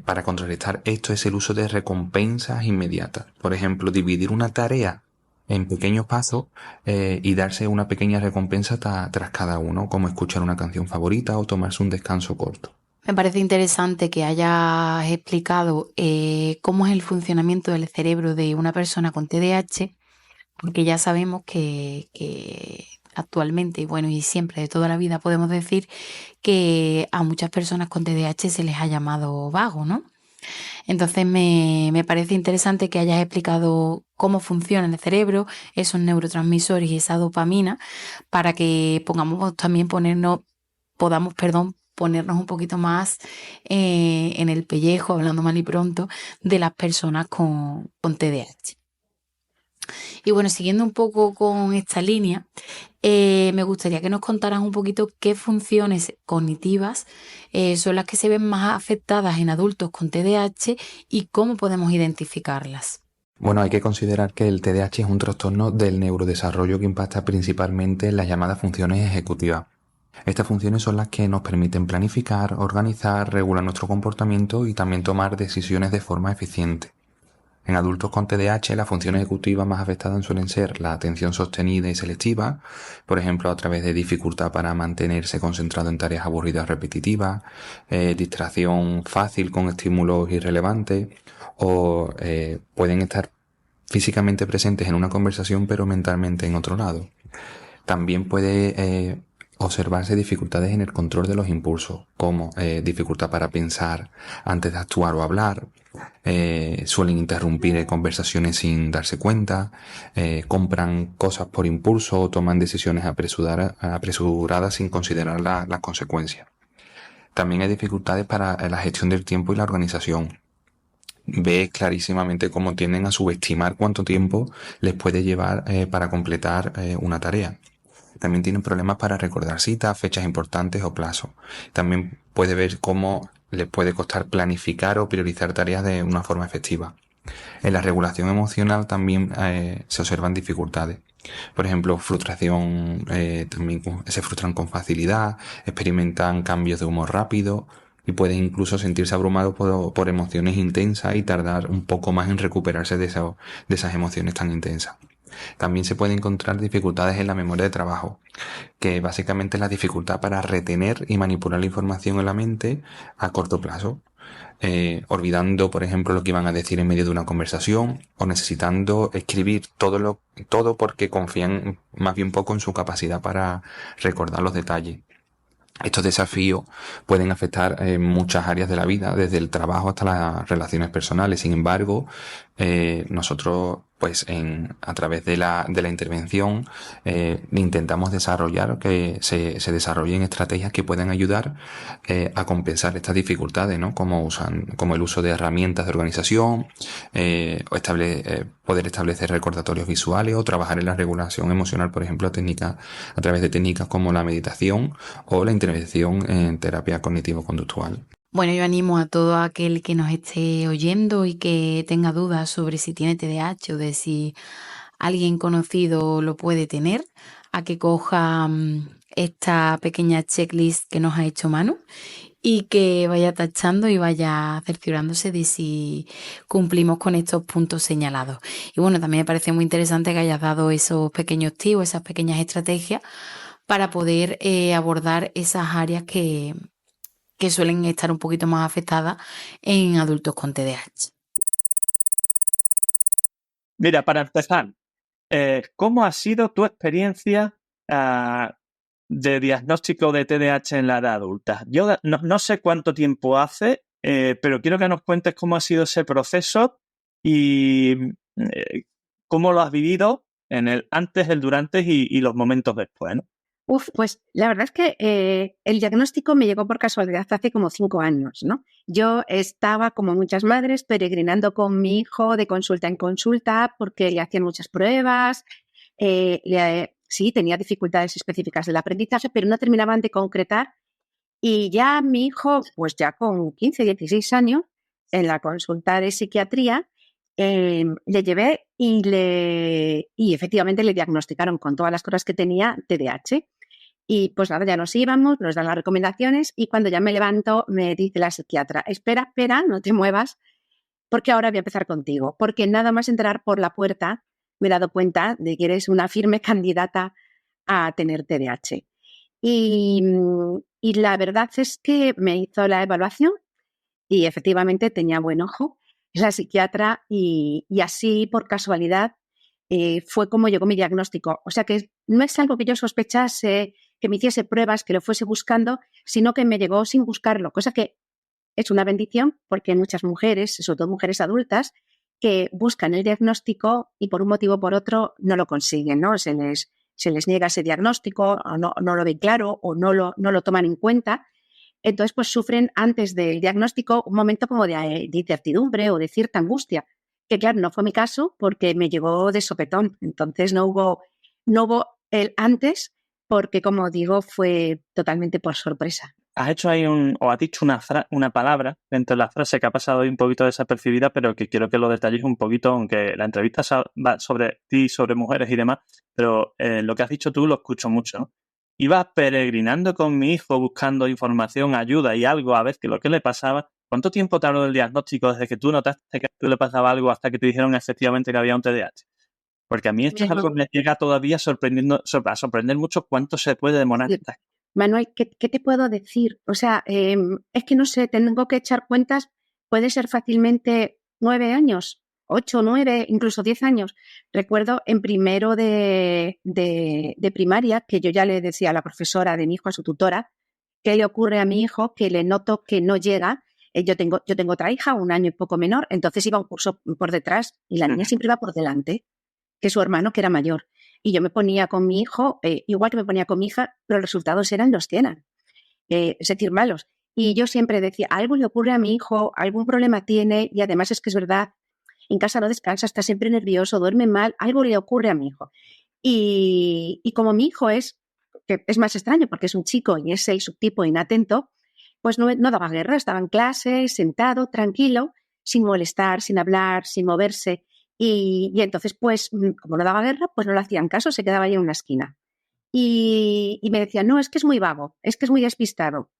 para contrarrestar esto es el uso de recompensas inmediatas. Por ejemplo, dividir una tarea en pequeños pasos y darse una pequeña recompensa tras cada uno, como escuchar una canción favorita o tomarse un descanso corto. Me parece interesante que hayas explicado cómo es el funcionamiento del cerebro de una persona con TDAH, porque ya sabemos que actualmente, bueno, y siempre de toda la vida podemos decir que a muchas personas con TDAH se les ha llamado vago, ¿no? Entonces me parece interesante que hayas explicado cómo funciona el cerebro, esos neurotransmisores y esa dopamina, para que podamos ponernos un poquito más en el pellejo, hablando mal y pronto, de las personas con TDAH. Y bueno, siguiendo un poco con esta línea, me gustaría que nos contaras un poquito qué funciones cognitivas son las que se ven más afectadas en adultos con TDAH y cómo podemos identificarlas. Bueno, hay que considerar que el TDAH es un trastorno del neurodesarrollo que impacta principalmente en las llamadas funciones ejecutivas. Estas funciones son las que nos permiten planificar, organizar, regular nuestro comportamiento y también tomar decisiones de forma eficiente. En adultos con TDAH, las funciones ejecutivas más afectadas suelen ser la atención sostenida y selectiva, por ejemplo, a través de dificultad para mantenerse concentrado en tareas aburridas repetitivas, distracción fácil con estímulos irrelevantes, o pueden estar físicamente presentes en una conversación pero mentalmente en otro lado. También puede observarse dificultades en el control de los impulsos, como dificultad para pensar antes de actuar o hablar, suelen interrumpir conversaciones sin darse cuenta, compran cosas por impulso o toman decisiones apresuradas sin considerar las consecuencias. También hay dificultades para la gestión del tiempo y la organización. Ves clarísimamente cómo tienden a subestimar cuánto tiempo les puede llevar para completar una tarea. También tienen problemas para recordar citas, fechas importantes o plazos. También puede ver cómo les puede costar planificar o priorizar tareas de una forma efectiva. En la regulación emocional también se observan dificultades. Por ejemplo, frustración, también se frustran con facilidad, experimentan cambios de humor rápido y pueden incluso sentirse abrumados por emociones intensas y tardar un poco más en recuperarse de esas emociones tan intensas. También se pueden encontrar dificultades en la memoria de trabajo, que básicamente es la dificultad para retener y manipular la información en la mente a corto plazo, olvidando, por ejemplo, lo que iban a decir en medio de una conversación o necesitando escribir todo porque confían más bien poco en su capacidad para recordar los detalles. Estos desafíos pueden afectar muchas áreas de la vida, desde el trabajo hasta las relaciones personales. Sin embargo, nosotros, pues, a través de la intervención, intentamos desarrollar que se desarrollen estrategias que puedan ayudar a compensar estas dificultades, ¿no? Como el uso de herramientas de organización, poder establecer recordatorios visuales o trabajar en la regulación emocional, por ejemplo, a través de técnicas como la meditación o la intervención en terapia cognitivo-conductual. Bueno, yo animo a todo aquel que nos esté oyendo y que tenga dudas sobre si tiene TDAH o de si alguien conocido lo puede tener, a que coja esta pequeña checklist que nos ha hecho Manu y que vaya tachando y vaya cerciorándose de si cumplimos con estos puntos señalados. Y bueno, también me parece muy interesante que hayas dado esos pequeños tips, esas pequeñas estrategias para poder abordar esas áreas que suelen estar un poquito más afectadas en adultos con TDAH. Mira, para empezar, ¿cómo ha sido tu experiencia de diagnóstico de TDAH en la edad adulta? Yo no sé cuánto tiempo hace, pero quiero que nos cuentes cómo ha sido ese proceso y cómo lo has vivido en el antes, el durante y los momentos después, ¿no? Pues la verdad es que el diagnóstico me llegó por casualidad hace como 5 años, ¿no? Yo estaba, como muchas madres, peregrinando con mi hijo de consulta en consulta porque le hacían muchas pruebas, sí, tenía dificultades específicas del aprendizaje, pero no terminaban de concretar. Y ya mi hijo, pues ya con 15, 16 años, en la consulta de psiquiatría, le llevé y efectivamente le diagnosticaron con todas las cosas que tenía TDAH. Y pues nada, ya nos íbamos, nos dan las recomendaciones y cuando ya me levanto me dice la psiquiatra, espera, no te muevas porque ahora voy a empezar contigo. Porque nada más entrar por la puerta me he dado cuenta de que eres una firme candidata a tener TDAH. Y la verdad es que me hizo la evaluación y efectivamente tenía buen ojo la psiquiatra y así por casualidad fue como llegó mi diagnóstico. O sea que no es algo que yo sospechase, que me hiciese pruebas, que lo fuese buscando, sino que me llegó sin buscarlo, cosa que es una bendición porque hay muchas mujeres, sobre todo mujeres adultas, que buscan el diagnóstico y por un motivo o por otro no lo consiguen, ¿no? Se les niega ese diagnóstico, o no lo ven claro o no lo toman en cuenta. Entonces, pues sufren antes del diagnóstico un momento como de incertidumbre o de cierta angustia, que claro, no fue mi caso porque me llegó de sopetón. Entonces no hubo el antes porque, como digo, fue totalmente por sorpresa. Has hecho ahí has dicho una palabra dentro de la frase que ha pasado ahí un poquito desapercibida, pero que quiero que lo detalles un poquito, aunque la entrevista va sobre ti, sobre mujeres y demás, pero lo que has dicho tú lo escucho mucho, ¿no? Iba peregrinando con mi hijo buscando información, ayuda y algo a ver qué lo que le pasaba. ¿Cuánto tiempo tardó el diagnóstico desde que tú notaste que a tú le pasaba algo hasta que te dijeron efectivamente que había un TDAH? Porque a mí esto es algo que me llega todavía a sorprender mucho cuánto se puede demorar. Sí. Manuel, ¿qué te puedo decir? O sea, es que no sé, tengo que echar cuentas, puede ser fácilmente 9 años, 8, 9, incluso 10 años. Recuerdo en primero de primaria que yo ya le decía a la profesora de mi hijo, a su tutora, qué le ocurre a mi hijo, que le noto que no llega. Yo tengo otra hija, 1 año y poco menor, entonces iba un curso por detrás y la niña siempre iba por delante que su hermano, que era mayor. Y yo me ponía con mi hijo, igual que me ponía con mi hija, pero los resultados eran los que eran, es decir, malos. Y yo siempre decía, algo le ocurre a mi hijo, algún problema tiene, y además es que es verdad, en casa no descansa, está siempre nervioso, duerme mal, algo le ocurre a mi hijo. Y como mi hijo que es más extraño porque es un chico y es el subtipo inatento, pues no daba guerra, estaba en clase, sentado, tranquilo, sin molestar, sin hablar, sin moverse. Y entonces, pues, como no daba guerra, pues no le hacían caso, se quedaba ahí en una esquina. Y me decían, no, es que es muy vago, es que es muy despistado.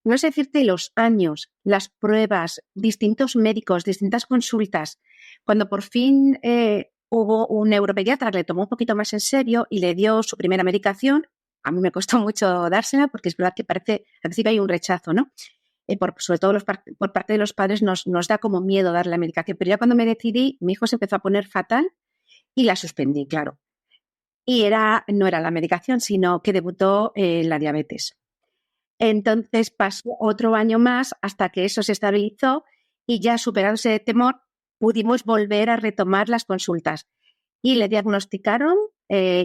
No sé decirte los años, las pruebas, distintos médicos, distintas consultas. Cuando por fin hubo un neuropediatra que le tomó un poquito más en serio y le dio su primera medicación, a mí me costó mucho dársela porque es verdad que parece, al principio hay un rechazo, ¿no? Sobre todo por parte de los padres nos da como miedo dar la medicación. Pero ya cuando me decidí, mi hijo se empezó a poner fatal y la suspendí, claro. Y no era la medicación, sino que debutó la diabetes. Entonces pasó otro año más hasta que eso se estabilizó y ya superado ese temor pudimos volver a retomar las consultas. Y le diagnosticaron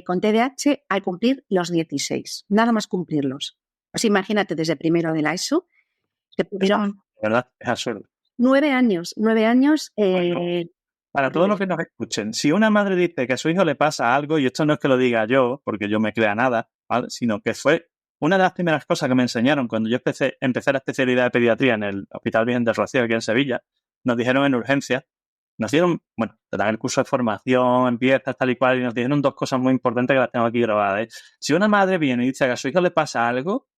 con TDAH al cumplir los 16, nada más cumplirlos. Pues imagínate, desde primero de la ESO, que tuvieron... ¿Verdad? Es absurdo. 9 años. Bueno, para todos los que nos escuchen, si una madre dice que a su hijo le pasa algo, y esto no es que lo diga yo, porque yo me crea nada, ¿vale? Sino que fue una de las primeras cosas que me enseñaron cuando yo empecé la especialidad de pediatría en el Hospital Virgen del Rocío, aquí en Sevilla, nos dijeron en urgencia nos dieron, bueno, te dan el curso de formación, empiezas tal y cual, y nos dijeron 2 cosas muy importantes que las tengo aquí grabadas. Si una madre viene y dice que a su hijo le pasa algo,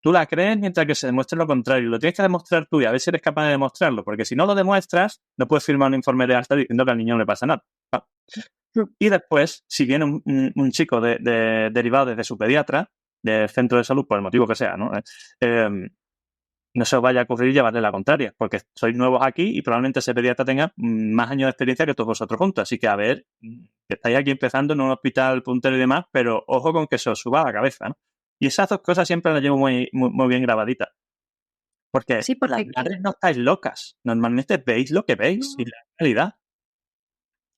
tú la crees mientras que se demuestre lo contrario. Lo tienes que demostrar tú y a ver si eres capaz de demostrarlo, porque si no lo demuestras, no puedes firmar un informe de alta diciendo que al niño no le pasa nada. Y después, si viene un chico derivado desde su pediatra, del centro de salud, por el motivo que sea, ¿no? No se os vaya a ocurrir llevarle la contraria, porque sois nuevos aquí y probablemente ese pediatra tenga más años de experiencia que todos vosotros juntos. Así que, a ver, que estáis aquí empezando en un hospital puntero y demás, pero ojo con que se os suba a la cabeza, ¿no? Y esas 2 cosas siempre las llevo muy bien grabaditas. Porque Sí, las porque madres no estáis locas. Normalmente veis lo que veis y la realidad.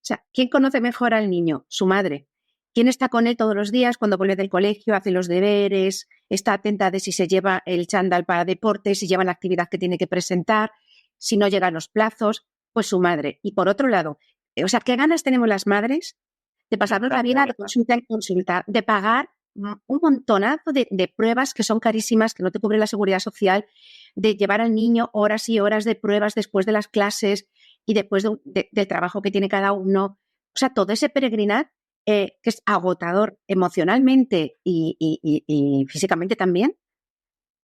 o sea, ¿quién conoce mejor al niño? Su madre. ¿Quién está con él todos los días cuando vuelve del colegio, hace los deberes, está atenta de si se lleva el chándal para deporte, si lleva la actividad que tiene que presentar, si no llegan los plazos? Pues su madre. Y por otro lado, o sea, ¿qué ganas tenemos las madres de pasarnos la vida de consulta en consulta, de pagar un montonazo de pruebas que son carísimas, que no te cubre la seguridad social, de llevar al niño horas y horas de pruebas después de las clases y después del trabajo que tiene cada uno? O sea, todo ese peregrinar que es agotador emocionalmente y físicamente también.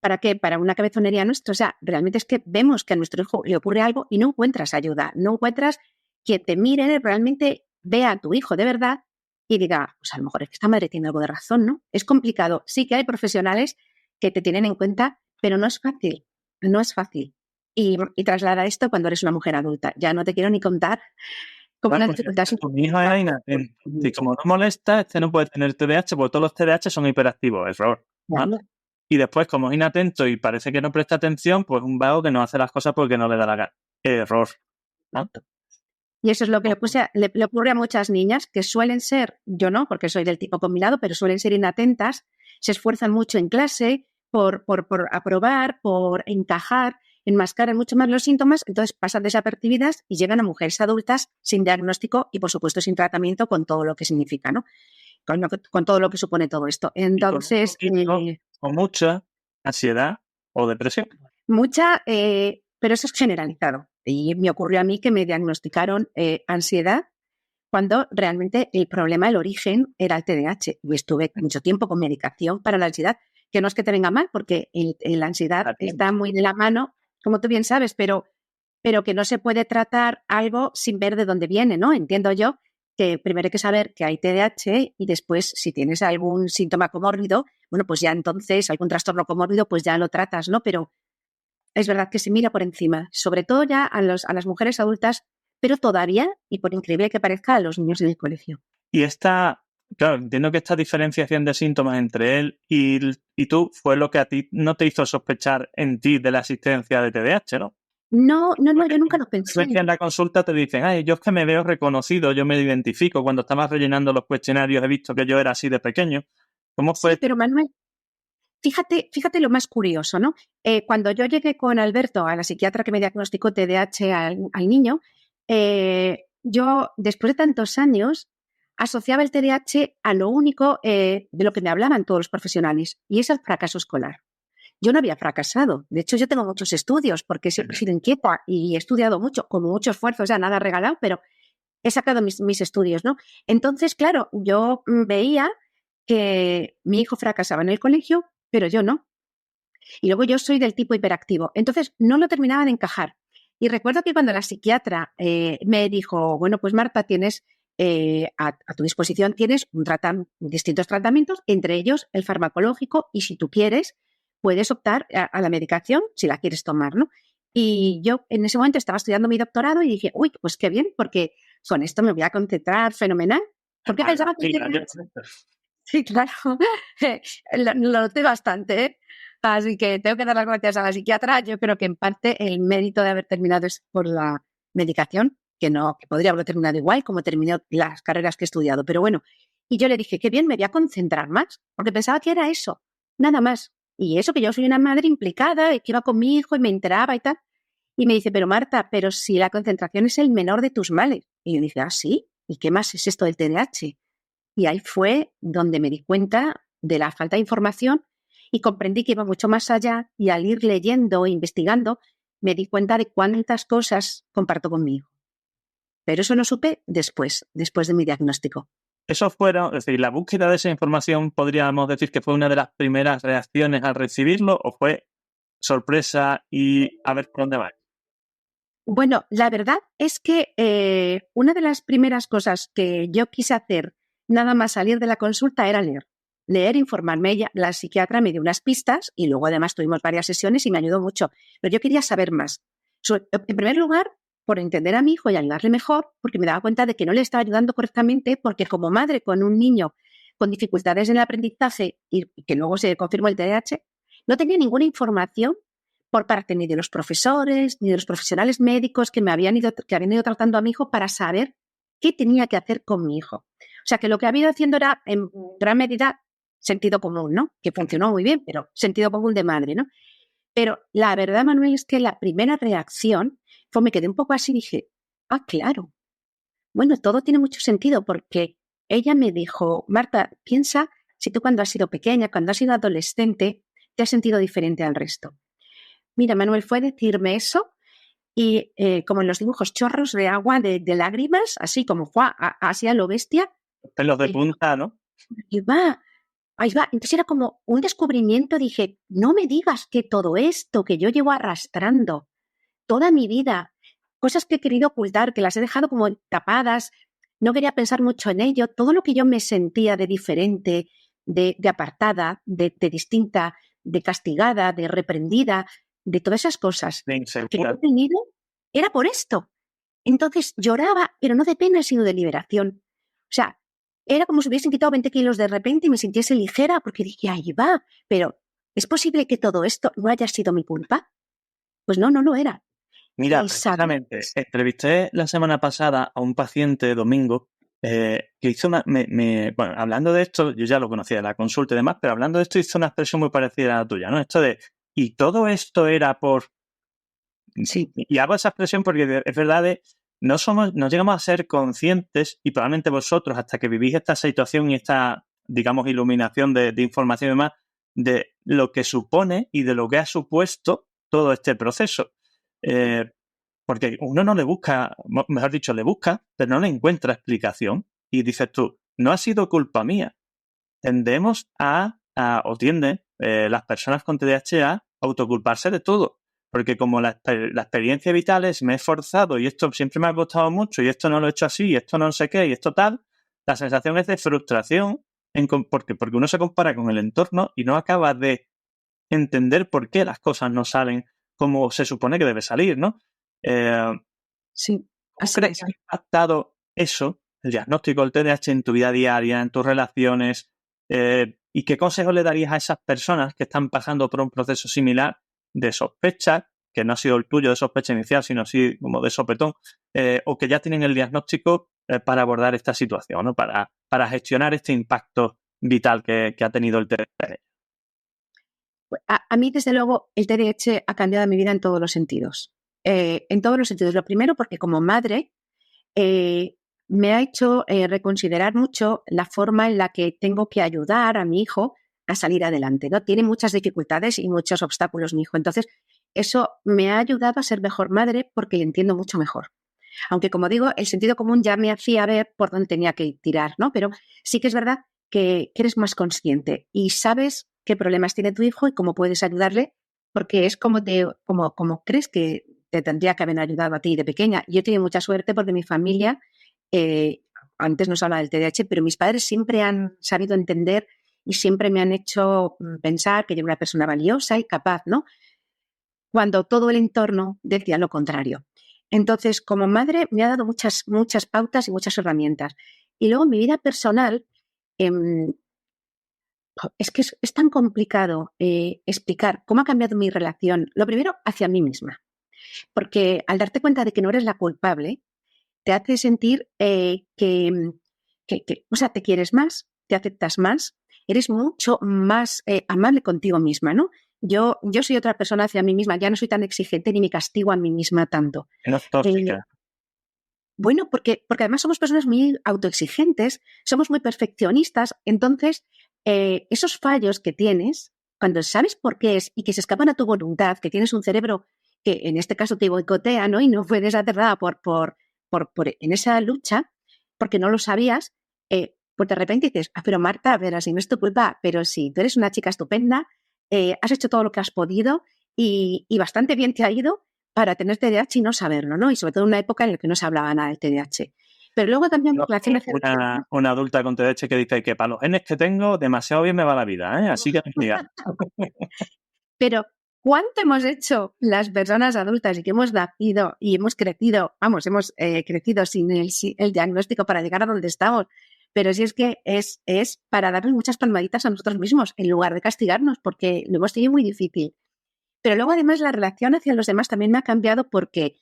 ¿Para qué? Para una cabezonería nuestra. O sea, realmente es que vemos que a nuestro hijo le ocurre algo y no encuentras ayuda, no encuentras que te mire, realmente vea a tu hijo de verdad y diga, pues a lo mejor es que esta madre tiene algo de razón, ¿no? Es complicado. Sí que hay profesionales que te tienen en cuenta, pero no es fácil, no es fácil. Y trasladar esto cuando eres una mujer adulta. Ya no te quiero ni contar cómo las dificultades. Mi hijo era inatento. Si como no molesta, no puede tener TDAH, porque todos los TDAH son hiperactivos, error. ¿Vale? Y después, como es inatento y parece que no presta atención, pues un vago que no hace las cosas porque no le da la gana. Error. ¿No? Y eso es lo que le ocurre a muchas niñas, que suelen ser, yo no, porque soy del tipo combinado, pero suelen ser inatentas, se esfuerzan mucho en clase por aprobar, por encajar, enmascaran mucho más los síntomas, entonces pasan desapercibidas y llegan a mujeres adultas sin diagnóstico y, por supuesto, sin tratamiento, con todo lo que significa, ¿no? Con todo lo que supone todo esto. Entonces, con mucha ansiedad o depresión. Mucha, pero eso es generalizado. Y me ocurrió a mí que me diagnosticaron ansiedad cuando realmente el problema, el origen, era el TDAH. Y estuve mucho tiempo con medicación para la ansiedad, que no es que te venga mal, porque la ansiedad está muy de la mano, como tú bien sabes, pero que no se puede tratar algo sin ver de dónde viene, ¿no? Entiendo yo que primero hay que saber que hay TDAH y después, si tienes algún síntoma comórbido, bueno, pues ya entonces, algún trastorno comórbido, pues ya lo tratas, ¿no? Pero es verdad que se mira por encima, sobre todo ya a las mujeres adultas, pero todavía, y por increíble que parezca, a los niños en el colegio. Y claro, entiendo que esta diferenciación de síntomas entre él y tú fue lo que a ti no te hizo sospechar en ti de la existencia de TDAH, ¿no? No, yo nunca lo pensé. En la consulta te dicen, ay, yo es que me veo reconocido, yo me identifico. Cuando estabas rellenando los cuestionarios he visto que yo era así de pequeño. ¿Cómo fue? Sí, pero Manuel, fíjate lo más curioso, ¿no? Cuando yo llegué con Alberto, a la psiquiatra que me diagnosticó TDAH al niño, yo, después de tantos años, asociaba el TDAH a lo único de lo que me hablaban todos los profesionales, y es el fracaso escolar. Yo no había fracasado. De hecho, yo tengo muchos estudios porque siempre he sido inquieta y he estudiado mucho, con mucho esfuerzo, o sea, nada regalado, pero he sacado mis estudios, ¿no? Entonces, claro, yo veía que mi hijo fracasaba en el colegio, pero yo no. Y luego yo soy del tipo hiperactivo. Entonces, no lo terminaba de encajar. Y recuerdo que cuando la psiquiatra me dijo, bueno, pues Marta, tienes a tu disposición tienes distintos tratamientos, entre ellos el farmacológico, y si tú quieres, puedes optar a la medicación si la quieres tomar, ¿no? Y yo en ese momento estaba estudiando mi doctorado y dije, uy, pues qué bien, porque con esto me voy a concentrar fenomenal. Porque pensaba que... Sí, claro, lo noté bastante, ¿eh? Así que tengo que dar las gracias a la psiquiatra. Yo creo que en parte el mérito de haber terminado es por la medicación, que podría haberlo terminado igual como terminé las carreras que he estudiado. Pero bueno, y yo le dije, qué bien, me voy a concentrar más, porque pensaba que era eso, nada más. Y eso que yo soy una madre implicada y que iba con mi hijo y me enteraba y tal. Y me dice, pero Marta, pero si la concentración es el menor de tus males. Y yo dije, ¿sí? ¿Y qué más es esto del TDAH? Y ahí fue donde me di cuenta de la falta de información y comprendí que iba mucho más allá, y al ir leyendo e investigando me di cuenta de cuántas cosas comparto con mi hijo. pero eso lo supe después de mi diagnóstico. Eso fueron, es decir, la búsqueda de esa información, podríamos decir que fue una de las primeras reacciones al recibirlo, o fue sorpresa y a ver por dónde va. Bueno, la verdad es que una de las primeras cosas que yo quise hacer nada más salir de la consulta era leer, informarme. La psiquiatra me dio unas pistas y luego además tuvimos varias sesiones y me ayudó mucho, pero yo quería saber más. En primer lugar, por entender a mi hijo y ayudarle mejor, porque me daba cuenta de que no le estaba ayudando correctamente, porque como madre con un niño con dificultades en el aprendizaje y que luego se confirmó el TDAH, no tenía ninguna información por parte ni de los profesores, ni de los profesionales médicos que habían ido tratando a mi hijo para saber qué tenía que hacer con mi hijo. O sea, que lo que había ido haciendo era, en gran medida, sentido común, ¿no? Que funcionó muy bien, pero sentido común de madre, ¿no? Pero la verdad, Manuel, es que la primera reacción fue, me quedé un poco así y dije, claro. Bueno, todo tiene mucho sentido porque ella me dijo, Marta, piensa si tú cuando has sido pequeña, cuando has sido adolescente, te has sentido diferente al resto. Mira, Manuel, fue decirme eso y como en los dibujos, chorros de agua, de lágrimas, así como así a lo bestia. Pelos de punta, ¿no? Ahí va. Entonces era como un descubrimiento. Dije, no me digas que todo esto que yo llevo arrastrando toda mi vida, cosas que he querido ocultar, que las he dejado como tapadas, no quería pensar mucho en ello, todo lo que yo me sentía de diferente, de apartada, de distinta, de castigada, de reprendida, de todas esas cosas que yo he tenido, era por esto. Entonces lloraba, pero no de pena, sino de liberación. O sea, era como si hubiesen quitado 20 kilos de repente y me sintiese ligera porque dije, ahí va, pero ¿es posible que todo esto no haya sido mi culpa? Pues no lo era. Mira, precisamente, entrevisté la semana pasada a un paciente, Domingo, que hizo bueno, hablando de esto, yo ya lo conocía de la consulta y demás, pero hablando de esto hizo una expresión muy parecida a la tuya, ¿no? Esto de, y todo esto era por... Sí. Y hago esa expresión porque es verdad no llegamos a ser conscientes, y probablemente vosotros, hasta que vivís esta situación y esta, digamos, iluminación de información y demás, de lo que supone y de lo que ha supuesto todo este proceso. Porque uno no le busca, mejor dicho, le busca, pero no le encuentra explicación. Y dices tú, no ha sido culpa mía. Tendemos o tienden las personas con TDAH a autoculparse de todo. Porque como la experiencia vital es, me he esforzado y esto siempre me ha costado mucho y esto no lo he hecho así y esto no sé qué y esto tal, la sensación es de frustración porque uno se compara con el entorno y no acaba de entender por qué las cosas no salen como se supone que debe salir, ¿no? Sí. ¿Cómo crees que ha impactado eso, el diagnóstico del TDAH, en tu vida diaria, en tus relaciones? ¿Y qué consejos le darías a esas personas que están pasando por un proceso similar de sospecha, que no ha sido el tuyo de sospecha inicial, sino así como de sopetón, o que ya tienen el diagnóstico para abordar esta situación, ¿no? Para gestionar este impacto vital que ha tenido el TDAH? A mí, desde luego, el TDAH ha cambiado mi vida en todos los sentidos. En todos los sentidos. Lo primero, porque como madre me ha hecho reconsiderar mucho la forma en la que tengo que ayudar a mi hijo a salir adelante, ¿no? Tiene muchas dificultades y muchos obstáculos mi hijo. Entonces, eso me ha ayudado a ser mejor madre porque le entiendo mucho mejor. Aunque, como digo, el sentido común ya me hacía ver por dónde tenía que tirar, ¿no? Pero sí que es verdad que eres más consciente y sabes qué problemas tiene tu hijo y cómo puedes ayudarle, porque es como crees que te tendría que haber ayudado a ti de pequeña. Yo he tenido mucha suerte porque mi familia, antes nos habla del TDAH, pero mis padres siempre han sabido entender y siempre me han hecho pensar que yo era una persona valiosa y capaz, ¿no? Cuando todo el entorno decía lo contrario. Entonces, como madre, me ha dado muchas pautas y muchas herramientas. Y luego en mi vida personal, es que es tan complicado explicar cómo ha cambiado mi relación. Lo primero, hacia mí misma. Porque al darte cuenta de que no eres la culpable, te hace sentir que o sea, te quieres más, te aceptas más, eres mucho más amable contigo misma, ¿no? Yo soy otra persona hacia mí misma, ya no soy tan exigente ni me castigo a mí misma tanto. No es tóxica. Bueno, porque además somos personas muy autoexigentes, somos muy perfeccionistas, entonces esos fallos que tienes, cuando sabes por qué es y que se escapan a tu voluntad, que tienes un cerebro que en este caso te boicotea, ¿no? Y no puedes hacer nada por en esa lucha, porque no lo sabías, pues de repente dices, pero Marta, a ver, así no es tu culpa, pero si tú eres una chica estupenda, has hecho todo lo que has podido y bastante bien te ha ido para tener TDAH y no saberlo, ¿no? Y sobre todo en una época en la que no se hablaba nada del TDAH. Pero luego también No, una adulta con TDAH que dice que para los genes que tengo, demasiado bien me va la vida, ¿eh? Así que mira. Pero ¿cuánto hemos hecho las personas adultas y que hemos nacido y hemos crecido, hemos crecido sin el diagnóstico para llegar a donde estamos? Pero si es que es para darnos muchas palmaditas a nosotros mismos en lugar de castigarnos, porque lo hemos tenido muy difícil. Pero luego además la relación hacia los demás también me ha cambiado porque,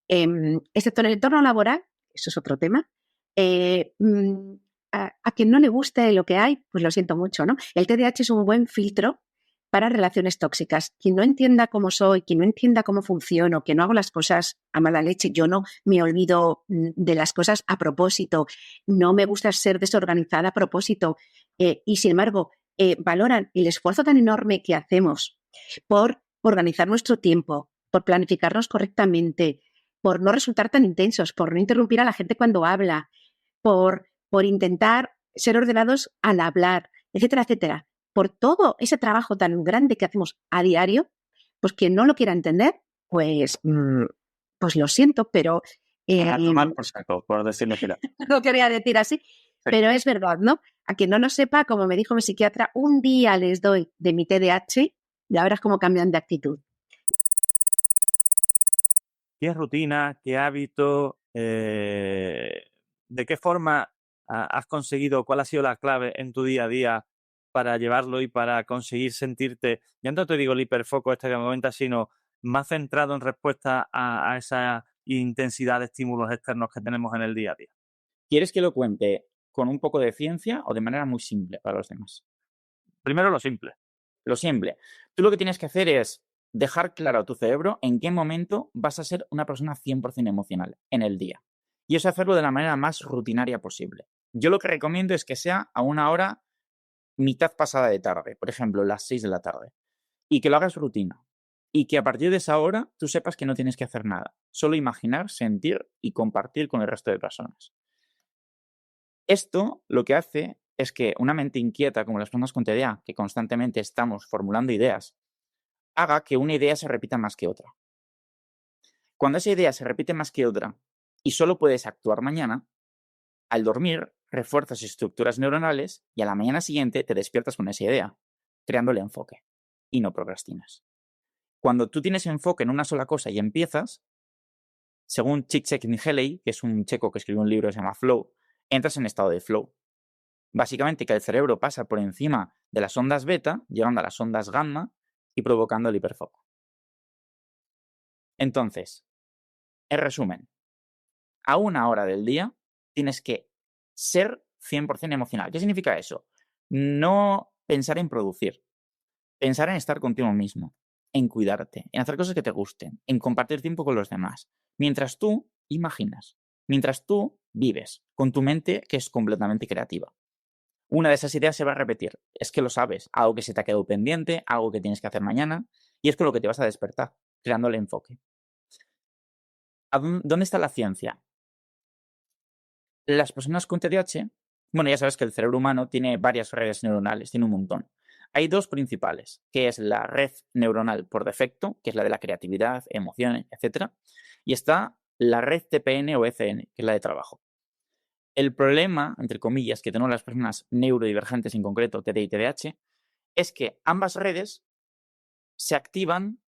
excepto en el entorno laboral, eso es otro tema, a quien no le guste lo que hay, pues lo siento mucho, ¿no? El TDAH es un buen filtro para relaciones tóxicas. Quien no entienda cómo soy, quien no entienda cómo funciono, que no hago las cosas a mala leche, yo no me olvido de las cosas a propósito, no me gusta ser desorganizada a propósito, y sin embargo valoran el esfuerzo tan enorme que hacemos por organizar nuestro tiempo, por planificarnos correctamente, por no resultar tan intensos, por no interrumpir a la gente cuando habla, por intentar ser ordenados al hablar, etcétera, etcétera. Por todo ese trabajo tan grande que hacemos a diario, pues quien no lo quiera entender, pues lo siento, pero... A tomar por saco, por decirlo así. No quería decir así, sí. Pero es verdad, ¿no? A quien no lo sepa, como me dijo mi psiquiatra, un día les doy de mi TDAH y ya verás cómo cambian de actitud. ¿Qué rutina, qué hábito, de qué forma has conseguido, cuál ha sido la clave en tu día a día para llevarlo y para conseguir sentirte, ya no te digo el hiperfoco este que me comentas, sino más centrado en respuesta a esa intensidad de estímulos externos que tenemos en el día a día? ¿Quieres que lo cuente con un poco de ciencia o de manera muy simple para los demás? Primero lo simple. Lo simple. Tú lo que tienes que hacer es dejar claro a tu cerebro en qué momento vas a ser una persona 100% emocional en el día. Y eso hacerlo de la manera más rutinaria posible. Yo lo que recomiendo es que sea a una hora mitad pasada de tarde, por ejemplo, las 6 de la tarde. Y que lo hagas rutina. Y que a partir de esa hora tú sepas que no tienes que hacer nada. Solo imaginar, sentir y compartir con el resto de personas. Esto lo que hace es que una mente inquieta, como las personas con TDA, que constantemente estamos formulando ideas, haga que una idea se repita más que otra. Cuando esa idea se repite más que otra y solo puedes actuar mañana, al dormir refuerzas estructuras neuronales y a la mañana siguiente te despiertas con esa idea, creándole enfoque y no procrastinas. Cuando tú tienes enfoque en una sola cosa y empiezas, según Csikszentmihalyi, que es un checo que escribió un libro que se llama Flow, entras en estado de flow. Básicamente que el cerebro pasa por encima de las ondas beta, llegando a las ondas gamma y provocando el hiperfoco. Entonces, en resumen, a una hora del día tienes que ser 100% emocional. ¿Qué significa eso? No pensar en producir, pensar en estar contigo mismo, en cuidarte, en hacer cosas que te gusten, en compartir tiempo con los demás, mientras tú imaginas, mientras tú vives con tu mente que es completamente creativa. Una de esas ideas se va a repetir. Es que lo sabes. Algo que se te ha quedado pendiente, algo que tienes que hacer mañana. Y es con lo que te vas a despertar, creando el enfoque. ¿Dónde está la ciencia? Las personas con TDAH, bueno, ya sabes que el cerebro humano tiene varias redes neuronales, tiene un montón. Hay dos principales, que es la red neuronal por defecto, que es la de la creatividad, emociones, etc. Y está la red TPN o ECN, que es la de trabajo. El problema, entre comillas, que tenemos las personas neurodivergentes, en concreto TD y TDAH, es que ambas redes se activan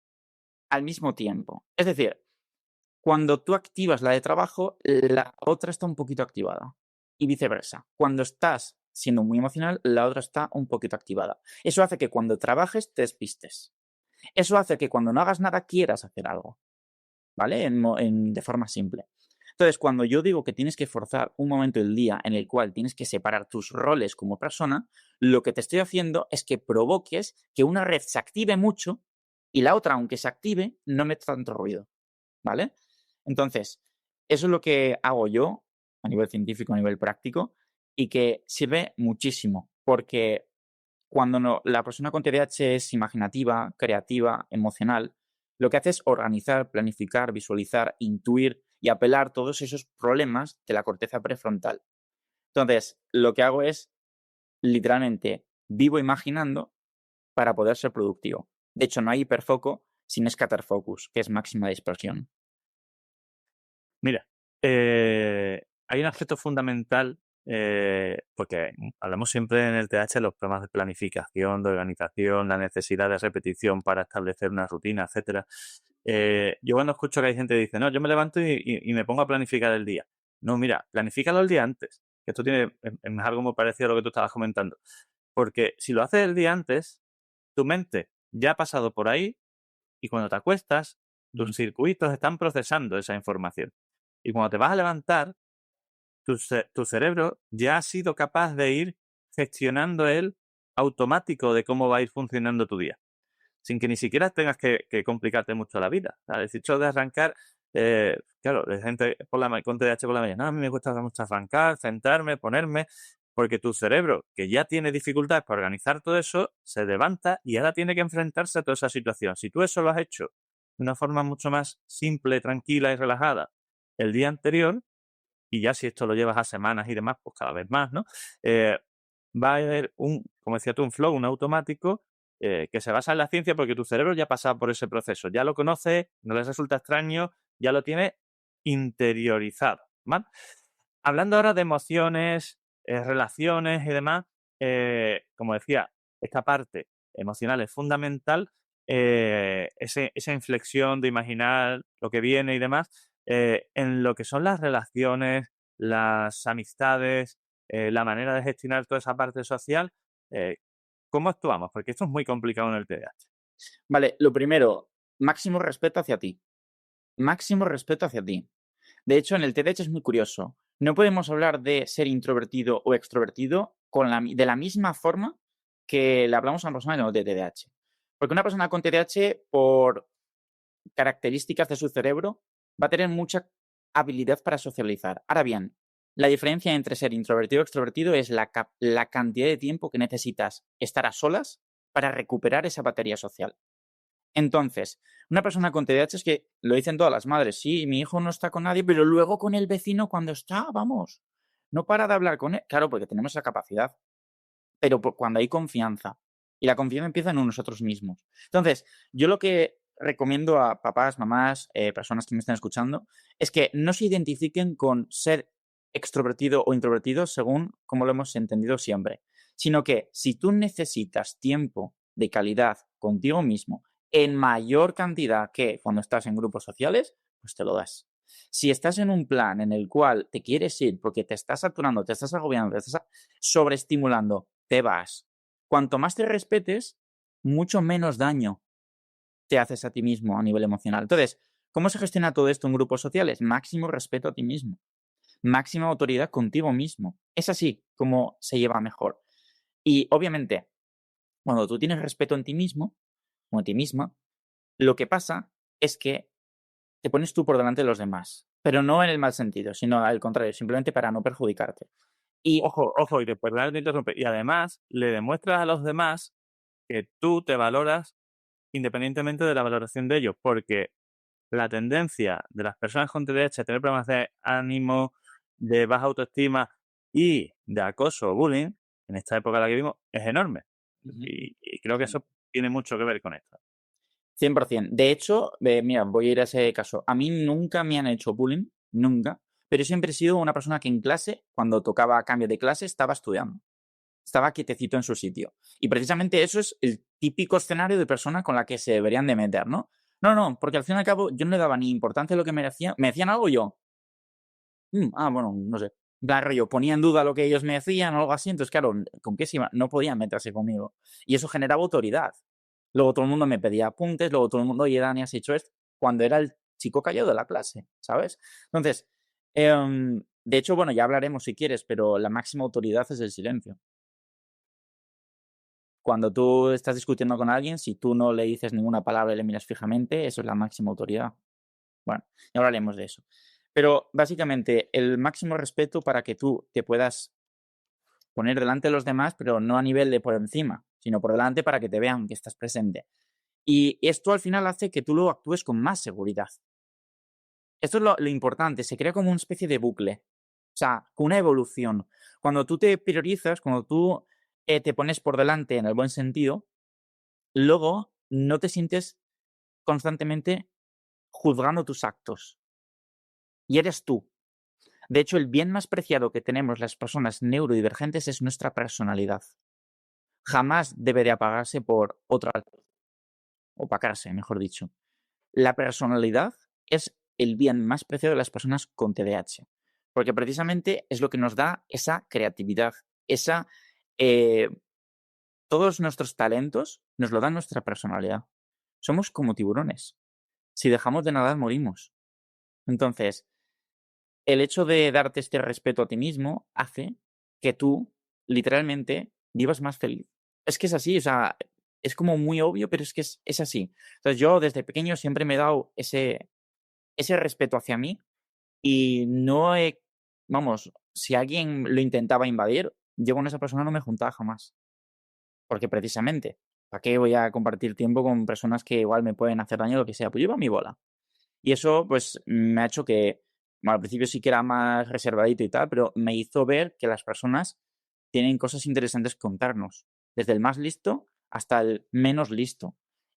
al mismo tiempo. Es decir, cuando tú activas la de trabajo, la otra está un poquito activada. Y viceversa. Cuando estás siendo muy emocional, la otra está un poquito activada. Eso hace que cuando trabajes te despistes. Eso hace que cuando no hagas nada quieras hacer algo. ¿Vale? De forma simple. Entonces, cuando yo digo que tienes que forzar un momento del día en el cual tienes que separar tus roles como persona, lo que te estoy haciendo es que provoques que una red se active mucho y la otra, aunque se active, no mete tanto ruido, ¿vale? Entonces, eso es lo que hago yo a nivel científico, a nivel práctico, y que sirve muchísimo, porque cuando la persona con TDAH es imaginativa, creativa, emocional, lo que hace es organizar, planificar, visualizar, intuir y apelar todos esos problemas de la corteza prefrontal. Entonces, lo que hago es, literalmente, vivo imaginando para poder ser productivo. De hecho, no hay hiperfoco sin scatter focus, que es máxima dispersión. Mira, hay un aspecto fundamental, porque hablamos siempre en el TH de los problemas de planificación, de organización, la necesidad de repetición para establecer una rutina, etcétera. Yo cuando escucho que hay gente que dice, no, yo me levanto y me pongo a planificar el día. No, mira, planifícalo el día antes. Que esto es algo muy parecido a lo que tú estabas comentando. Porque si lo haces el día antes, tu mente ya ha pasado por ahí y cuando te acuestas, tus circuitos están procesando esa información. Y cuando te vas a levantar, tu cerebro ya ha sido capaz de ir gestionando el automático de cómo va a ir funcionando tu día, sin que ni siquiera tengas que complicarte mucho la vida. El hecho de arrancar, claro, de gente con TDAH por la mañana, a mí me cuesta mucho arrancar, sentarme, ponerme, porque tu cerebro, que ya tiene dificultades para organizar todo eso, se levanta y ahora tiene que enfrentarse a toda esa situación. Si tú eso lo has hecho de una forma mucho más simple, tranquila y relajada el día anterior, y ya si esto lo llevas a semanas y demás, pues cada vez más, ¿no? Va a haber como decía tú, un flow, un automático que se basa en la ciencia porque tu cerebro ya ha pasado por ese proceso, ya lo conoce, no le resulta extraño, ya lo tiene interiorizado, ¿vale? Hablando ahora de emociones, relaciones y demás, como decía, esta parte emocional es fundamental, esa inflexión de imaginar lo que viene y demás, en lo que son las relaciones, las amistades, la manera de gestionar toda esa parte social, ¿cómo actuamos? Porque esto es muy complicado en el TDAH. Vale, lo primero, máximo respeto hacia ti. Máximo respeto hacia ti. De hecho, en el TDAH es muy curioso. No podemos hablar de ser introvertido o extrovertido de la misma forma que le hablamos a una persona que no tiene TDAH. Porque una persona con TDAH, por características de su cerebro, va a tener mucha habilidad para socializar. Ahora bien, la diferencia entre ser introvertido o extrovertido es la cantidad de tiempo que necesitas estar a solas para recuperar esa batería social. Entonces, una persona con TDAH es que lo dicen todas las madres, sí, mi hijo no está con nadie, pero luego con el vecino cuando está, vamos, no para de hablar con él. Claro, porque tenemos esa capacidad, pero cuando hay confianza. Y la confianza empieza en nosotros mismos. Entonces, yo lo que recomiendo a papás, mamás, personas que me estén escuchando, es que no se identifiquen con ser extrovertido o introvertido según como lo hemos entendido siempre, sino que si tú necesitas tiempo de calidad contigo mismo en mayor cantidad que cuando estás en grupos sociales, pues te lo das. Si estás en un plan en el cual te quieres ir porque te estás saturando, te estás agobiando, te estás sobreestimulando, te vas. Cuanto más te respetes, mucho menos daño te haces a ti mismo a nivel emocional. Entonces, ¿cómo se gestiona todo esto en grupos sociales? Máximo respeto a ti mismo. Máxima autoridad contigo mismo. Es así como se lleva mejor. Y obviamente, cuando tú tienes respeto en ti mismo o en ti misma, lo que pasa es que te pones tú por delante de los demás. Pero no en el mal sentido, sino al contrario, simplemente para no perjudicarte. Y Ojo, y después de interrumpir. Y además le demuestras a los demás que tú te valoras independientemente de la valoración de ellos, porque la tendencia de las personas con TDAH a tener problemas de ánimo, de baja autoestima y de acoso o bullying, en esta época en la que vivimos, es enorme. Y creo que eso tiene mucho que ver con esto. 100%. De hecho, mira, voy a ir a ese caso. A mí nunca me han hecho bullying, nunca, pero siempre he sido una persona que en clase, cuando tocaba cambio de clase, estaba estudiando. Estaba quietecito en su sitio. Y precisamente eso es el típico escenario de persona con la que se deberían de meter, ¿no? No, porque al fin y al cabo yo no le daba ni importancia a lo que me decían. Me decían algo yo. Bueno, no sé. Claro, yo ponía en duda lo que ellos me decían o algo así. Entonces, claro, ¿con qué se iba? No podían meterse conmigo. Y eso generaba autoridad. Luego todo el mundo me pedía apuntes, luego todo el mundo, oye, Dani, has hecho esto. Cuando era el chico callado de la clase, ¿sabes? Entonces, de hecho, bueno, ya hablaremos si quieres, pero la máxima autoridad es el silencio. Cuando tú estás discutiendo con alguien, si tú no le dices ninguna palabra y le miras fijamente, eso es la máxima autoridad. Bueno, ya hablaremos de eso. Pero básicamente el máximo respeto para que tú te puedas poner delante de los demás, pero no a nivel de por encima, sino por delante para que te vean que estás presente. Y esto al final hace que tú luego actúes con más seguridad. Esto es lo importante, se crea como una especie de bucle, o sea, una evolución. Cuando tú te priorizas, cuando tú te pones por delante en el buen sentido, luego no te sientes constantemente juzgando tus actos. Y eres tú. De hecho, el bien más preciado que tenemos las personas neurodivergentes es nuestra personalidad. Jamás debe de apagarse por otra, opacarse, mejor dicho. La personalidad es el bien más preciado de las personas con TDAH, porque precisamente es lo que nos da esa creatividad, eh, todos nuestros talentos nos lo da nuestra personalidad. Somos como tiburones. Si dejamos de nadar, morimos. Entonces, el hecho de darte este respeto a ti mismo hace que tú, literalmente, vivas más feliz. Es que es así, o sea, es como muy obvio, pero es que es así. Entonces, yo desde pequeño siempre me he dado ese respeto hacia mí y no he, vamos, si alguien lo intentaba invadir, yo con esa persona no me juntaba jamás. Porque precisamente, ¿para qué voy a compartir tiempo con personas que igual me pueden hacer daño o lo que sea? Pues yo iba a mi bola. Y eso, pues, me ha hecho que, bueno, al principio sí que era más reservadito y tal, pero me hizo ver que las personas tienen cosas interesantes que contarnos, desde el más listo hasta el menos listo.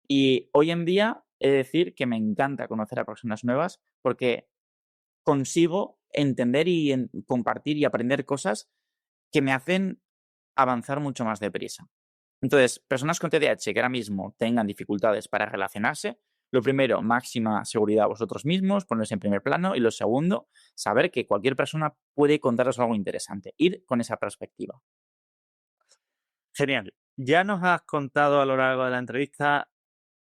Y hoy en día he de decir que me encanta conocer a personas nuevas porque consigo entender y compartir y aprender cosas que me hacen avanzar mucho más deprisa. Entonces, personas con TDAH que ahora mismo tengan dificultades para relacionarse, lo primero, máxima seguridad a vosotros mismos, ponerse en primer plano. Y lo segundo, saber que cualquier persona puede contaros algo interesante. Ir con esa perspectiva. Genial. Ya nos has contado a lo largo de la entrevista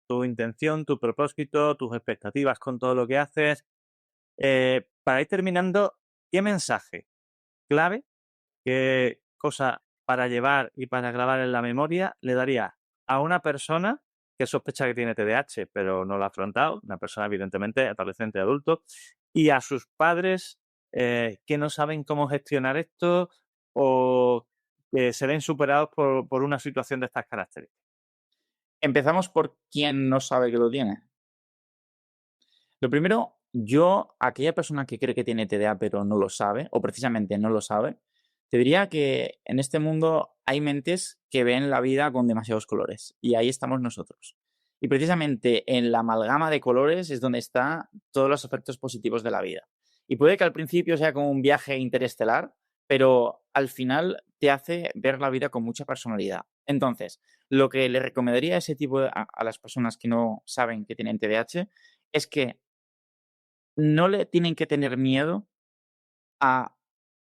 tu intención, tu propósito, tus expectativas con todo lo que haces. Para ir terminando, ¿qué mensaje clave, qué cosa para llevar y para grabar en la memoria le darías a una persona que sospecha que tiene TDAH, pero no lo ha afrontado, una persona evidentemente adolescente, adulto, y a sus padres que no saben cómo gestionar esto o que se ven superados por una situación de estas características? Empezamos por quién no sabe que lo tiene. Lo primero, yo, aquella persona que cree que tiene TDA pero no lo sabe, o precisamente no lo sabe, te diría que en este mundo hay mentes que ven la vida con demasiados colores y ahí estamos nosotros. Y precisamente en la amalgama de colores es donde están todos los aspectos positivos de la vida. Y puede que al principio sea como un viaje interestelar, pero al final te hace ver la vida con mucha personalidad. Entonces, lo que le recomendaría a ese tipo a las personas que no saben que tienen TDAH es que no le tienen que tener miedo a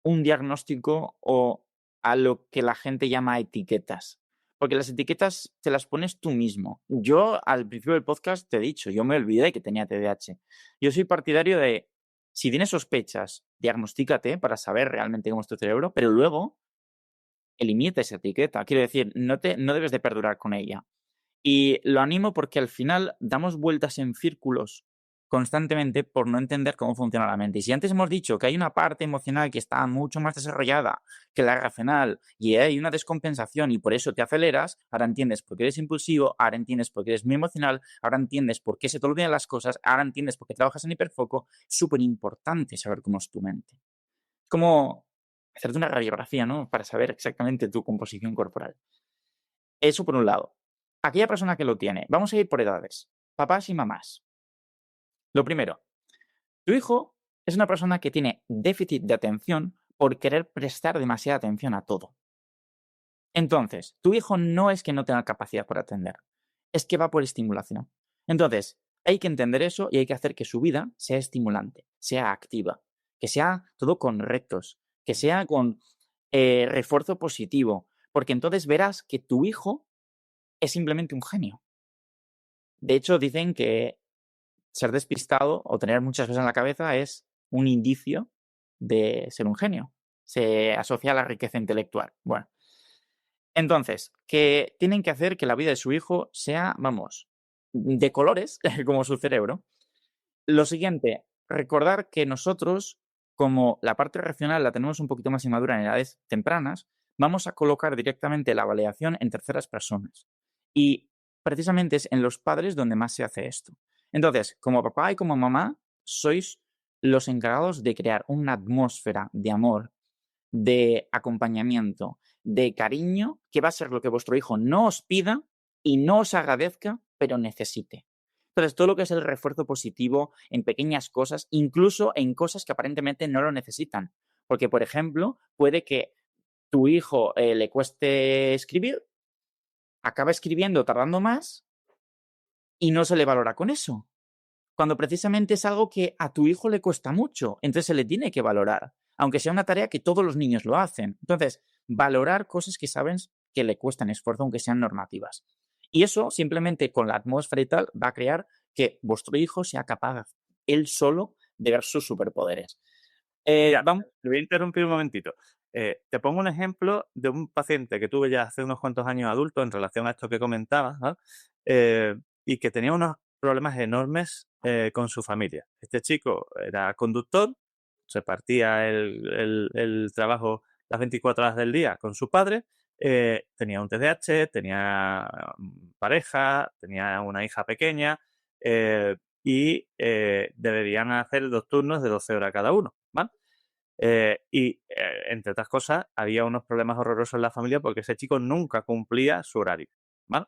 un diagnóstico o a lo que la gente llama etiquetas. Porque las etiquetas te las pones tú mismo. Yo al principio del podcast te he dicho, yo me olvidé que tenía TDAH. Yo soy partidario de, si tienes sospechas, diagnostícate para saber realmente cómo es tu cerebro, pero luego elimina esa etiqueta. Quiero decir, no debes de perdurar con ella. Y lo animo porque al final damos vueltas en círculos constantemente por no entender cómo funciona la mente. Y si antes hemos dicho que hay una parte emocional que está mucho más desarrollada que la racional y hay una descompensación y por eso te aceleras, ahora entiendes por qué eres impulsivo, ahora entiendes por qué eres muy emocional, ahora entiendes por qué se te olvidan las cosas, ahora entiendes por qué trabajas en hiperfoco. Es súper importante saber cómo es tu mente. Es como hacerte una radiografía, ¿no? Para saber exactamente tu composición corporal. Eso por un lado. Aquella persona que lo tiene, vamos a ir por edades, papás y mamás. Lo primero, tu hijo es una persona que tiene déficit de atención por querer prestar demasiada atención a todo. Entonces, tu hijo no es que no tenga capacidad para atender, es que va por estimulación. Entonces, hay que entender eso y hay que hacer que su vida sea estimulante, sea activa, que sea todo con retos, que sea con refuerzo positivo, porque entonces verás que tu hijo es simplemente un genio. De hecho, dicen que ser despistado o tener muchas cosas en la cabeza es un indicio de ser un genio. Se asocia a la riqueza intelectual. Bueno, entonces, que tienen que hacer que la vida de su hijo sea, vamos, de colores, como su cerebro. Lo siguiente, recordar que nosotros, como la parte racional la tenemos un poquito más inmadura en edades tempranas, vamos a colocar directamente la validación en terceras personas. Y precisamente es en los padres donde más se hace esto. Entonces, como papá y como mamá, sois los encargados de crear una atmósfera de amor, de acompañamiento, de cariño, que va a ser lo que vuestro hijo no os pida y no os agradezca, pero necesite. Entonces, todo lo que es el refuerzo positivo en pequeñas cosas, incluso en cosas que aparentemente no lo necesitan. Porque, por ejemplo, puede que tu hijo le cueste escribir, acaba escribiendo tardando más y no se le valora con eso. Cuando precisamente es algo que a tu hijo le cuesta mucho, entonces se le tiene que valorar, aunque sea una tarea que todos los niños lo hacen. Entonces, valorar cosas que sabes que le cuestan esfuerzo, aunque sean normativas. Y eso, simplemente con la atmósfera y tal, va a crear que vuestro hijo sea capaz él solo de ver sus superpoderes. Le voy a interrumpir un momentito. Te pongo un ejemplo de un paciente que tuve ya hace unos cuantos años adulto en relación a esto que comentabas, ¿no? Y que tenía unos problemas enormes con su familia. Este chico era conductor, repartía el trabajo las 24 horas del día con su padre, tenía un TDAH, tenía pareja, tenía una hija pequeña y deberían hacer 2 turnos de 12 horas cada uno, ¿vale? Entre otras cosas, había unos problemas horrorosos en la familia porque ese chico nunca cumplía su horario, ¿vale?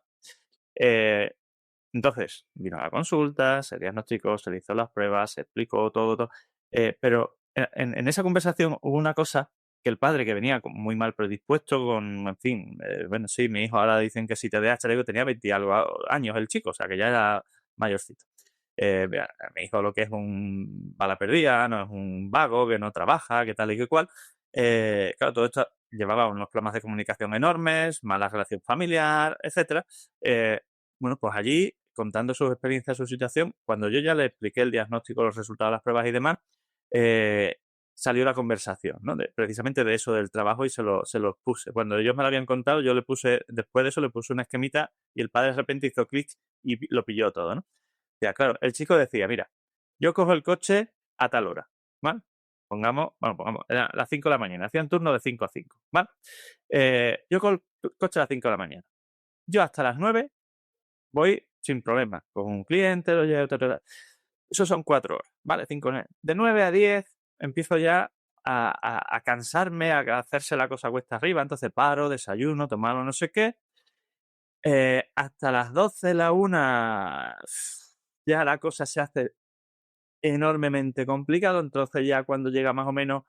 Entonces, vino a la consulta, se diagnosticó, se le hizo las pruebas, se explicó todo. Pero en esa conversación hubo una cosa que el padre, que venía muy mal predispuesto, en fin, bueno, sí, mi hijo ahora dicen que si TDAH, le digo, tenía 20 y algo años el chico, o sea que ya era mayorcito. Mi hijo lo que es un bala perdida, no es un vago, que no trabaja, que tal y que cual. Claro, todo esto llevaba unos problemas de comunicación enormes, mala relación familiar, etcétera. Bueno, pues allí, contando sus experiencias, su situación, cuando yo ya le expliqué el diagnóstico, los resultados de las pruebas y demás, salió la conversación, ¿no? Precisamente de eso del trabajo y se los puse. Cuando ellos me lo habían contado, yo le puse, después de eso, le puse una esquemita y el padre de repente hizo clic y lo pilló todo, ¿no? Ya, claro, el chico decía, mira, yo cojo el coche a tal hora, ¿vale? Pongamos, era las 5 de la mañana, hacían turno de 5 a 5, ¿vale? Yo cojo el coche a las 5 de la mañana. Yo hasta las 9 voy sin problema, con un cliente, lo llevo, eso son 4 horas, ¿vale? 5, de 9 a 10 empiezo ya a cansarme, a hacerse la cosa cuesta arriba, entonces paro, desayuno, tomarlo, no sé qué. Hasta las 12, la 1, ya la cosa se hace enormemente complicado, entonces ya cuando llega más o menos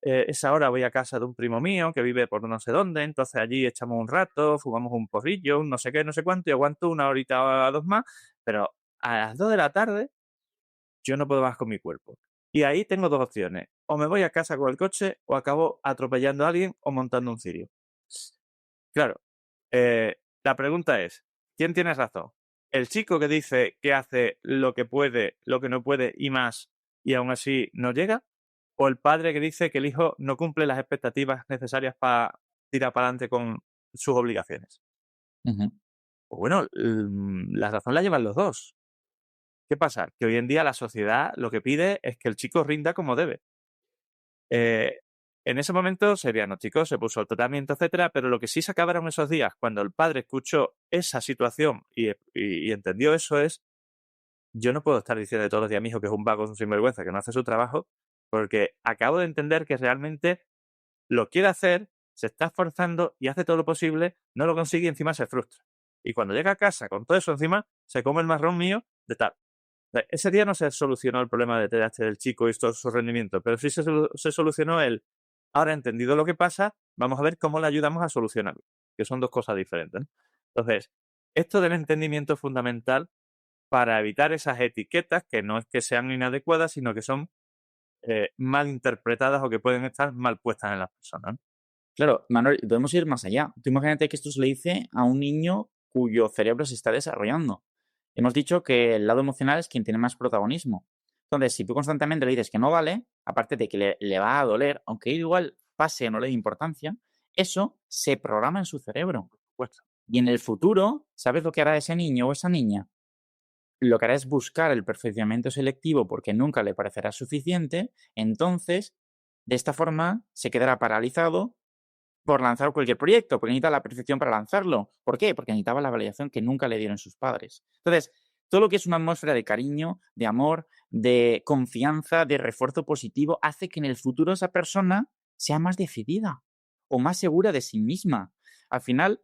esa hora voy a casa de un primo mío que vive por no sé dónde, entonces allí echamos un rato, fumamos un porrillo, un no sé qué, no sé cuánto, y aguanto una horita o 2 más, pero a las 2 de la tarde yo no puedo más con mi cuerpo. Y ahí tengo 2 opciones, o me voy a casa con el coche o acabo atropellando a alguien o montando un cirio. Claro, la pregunta es, ¿quién tiene razón? ¿El chico que dice que hace lo que puede, lo que no puede y más, y aún así no llega? ¿O el padre que dice que el hijo no cumple las expectativas necesarias para tirar para adelante con sus obligaciones? Pues bueno, la razón la llevan los dos. ¿Qué pasa? Que hoy en día la sociedad lo que pide es que el chico rinda como debe. En ese momento se diagnosticó, se puso el tratamiento, etcétera, pero lo que sí se acabaron esos días, cuando el padre escuchó esa situación y entendió eso, es: yo no puedo estar diciendo todos los días a mi hijo que es un vago, es un sinvergüenza, que no hace su trabajo, porque acabo de entender que realmente lo quiere hacer, se está esforzando y hace todo lo posible, no lo consigue y encima se frustra. Y cuando llega a casa con todo eso encima, se come el marrón mío de tal. Ese día no se solucionó el problema de TDAH del chico y todo su rendimiento, pero sí se solucionó el: ahora he entendido lo que pasa, vamos a ver cómo le ayudamos a solucionarlo, que son 2 cosas diferentes, ¿no? Entonces, esto del entendimiento es fundamental para evitar esas etiquetas que no es que sean inadecuadas, sino que son mal interpretadas o que pueden estar mal puestas en las personas, ¿no? Claro, Manuel, podemos ir más allá. Tú imagínate que esto se le dice a un niño cuyo cerebro se está desarrollando. Hemos dicho que el lado emocional es quien tiene más protagonismo. Entonces, si tú constantemente le dices que no vale, aparte de que le va a doler, aunque igual pase o no le dé importancia, eso se programa en su cerebro. Y en el futuro, ¿sabes lo que hará ese niño o esa niña? Lo que hará es buscar el perfeccionamiento selectivo porque nunca le parecerá suficiente. Entonces, de esta forma, se quedará paralizado por lanzar cualquier proyecto, porque necesita la perfección para lanzarlo. ¿Por qué? Porque necesitaba la validación que nunca le dieron sus padres. Entonces, Todo lo que es una atmósfera de cariño, de amor, de confianza, de refuerzo positivo, hace que en el futuro esa persona sea más decidida o más segura de sí misma. Al final,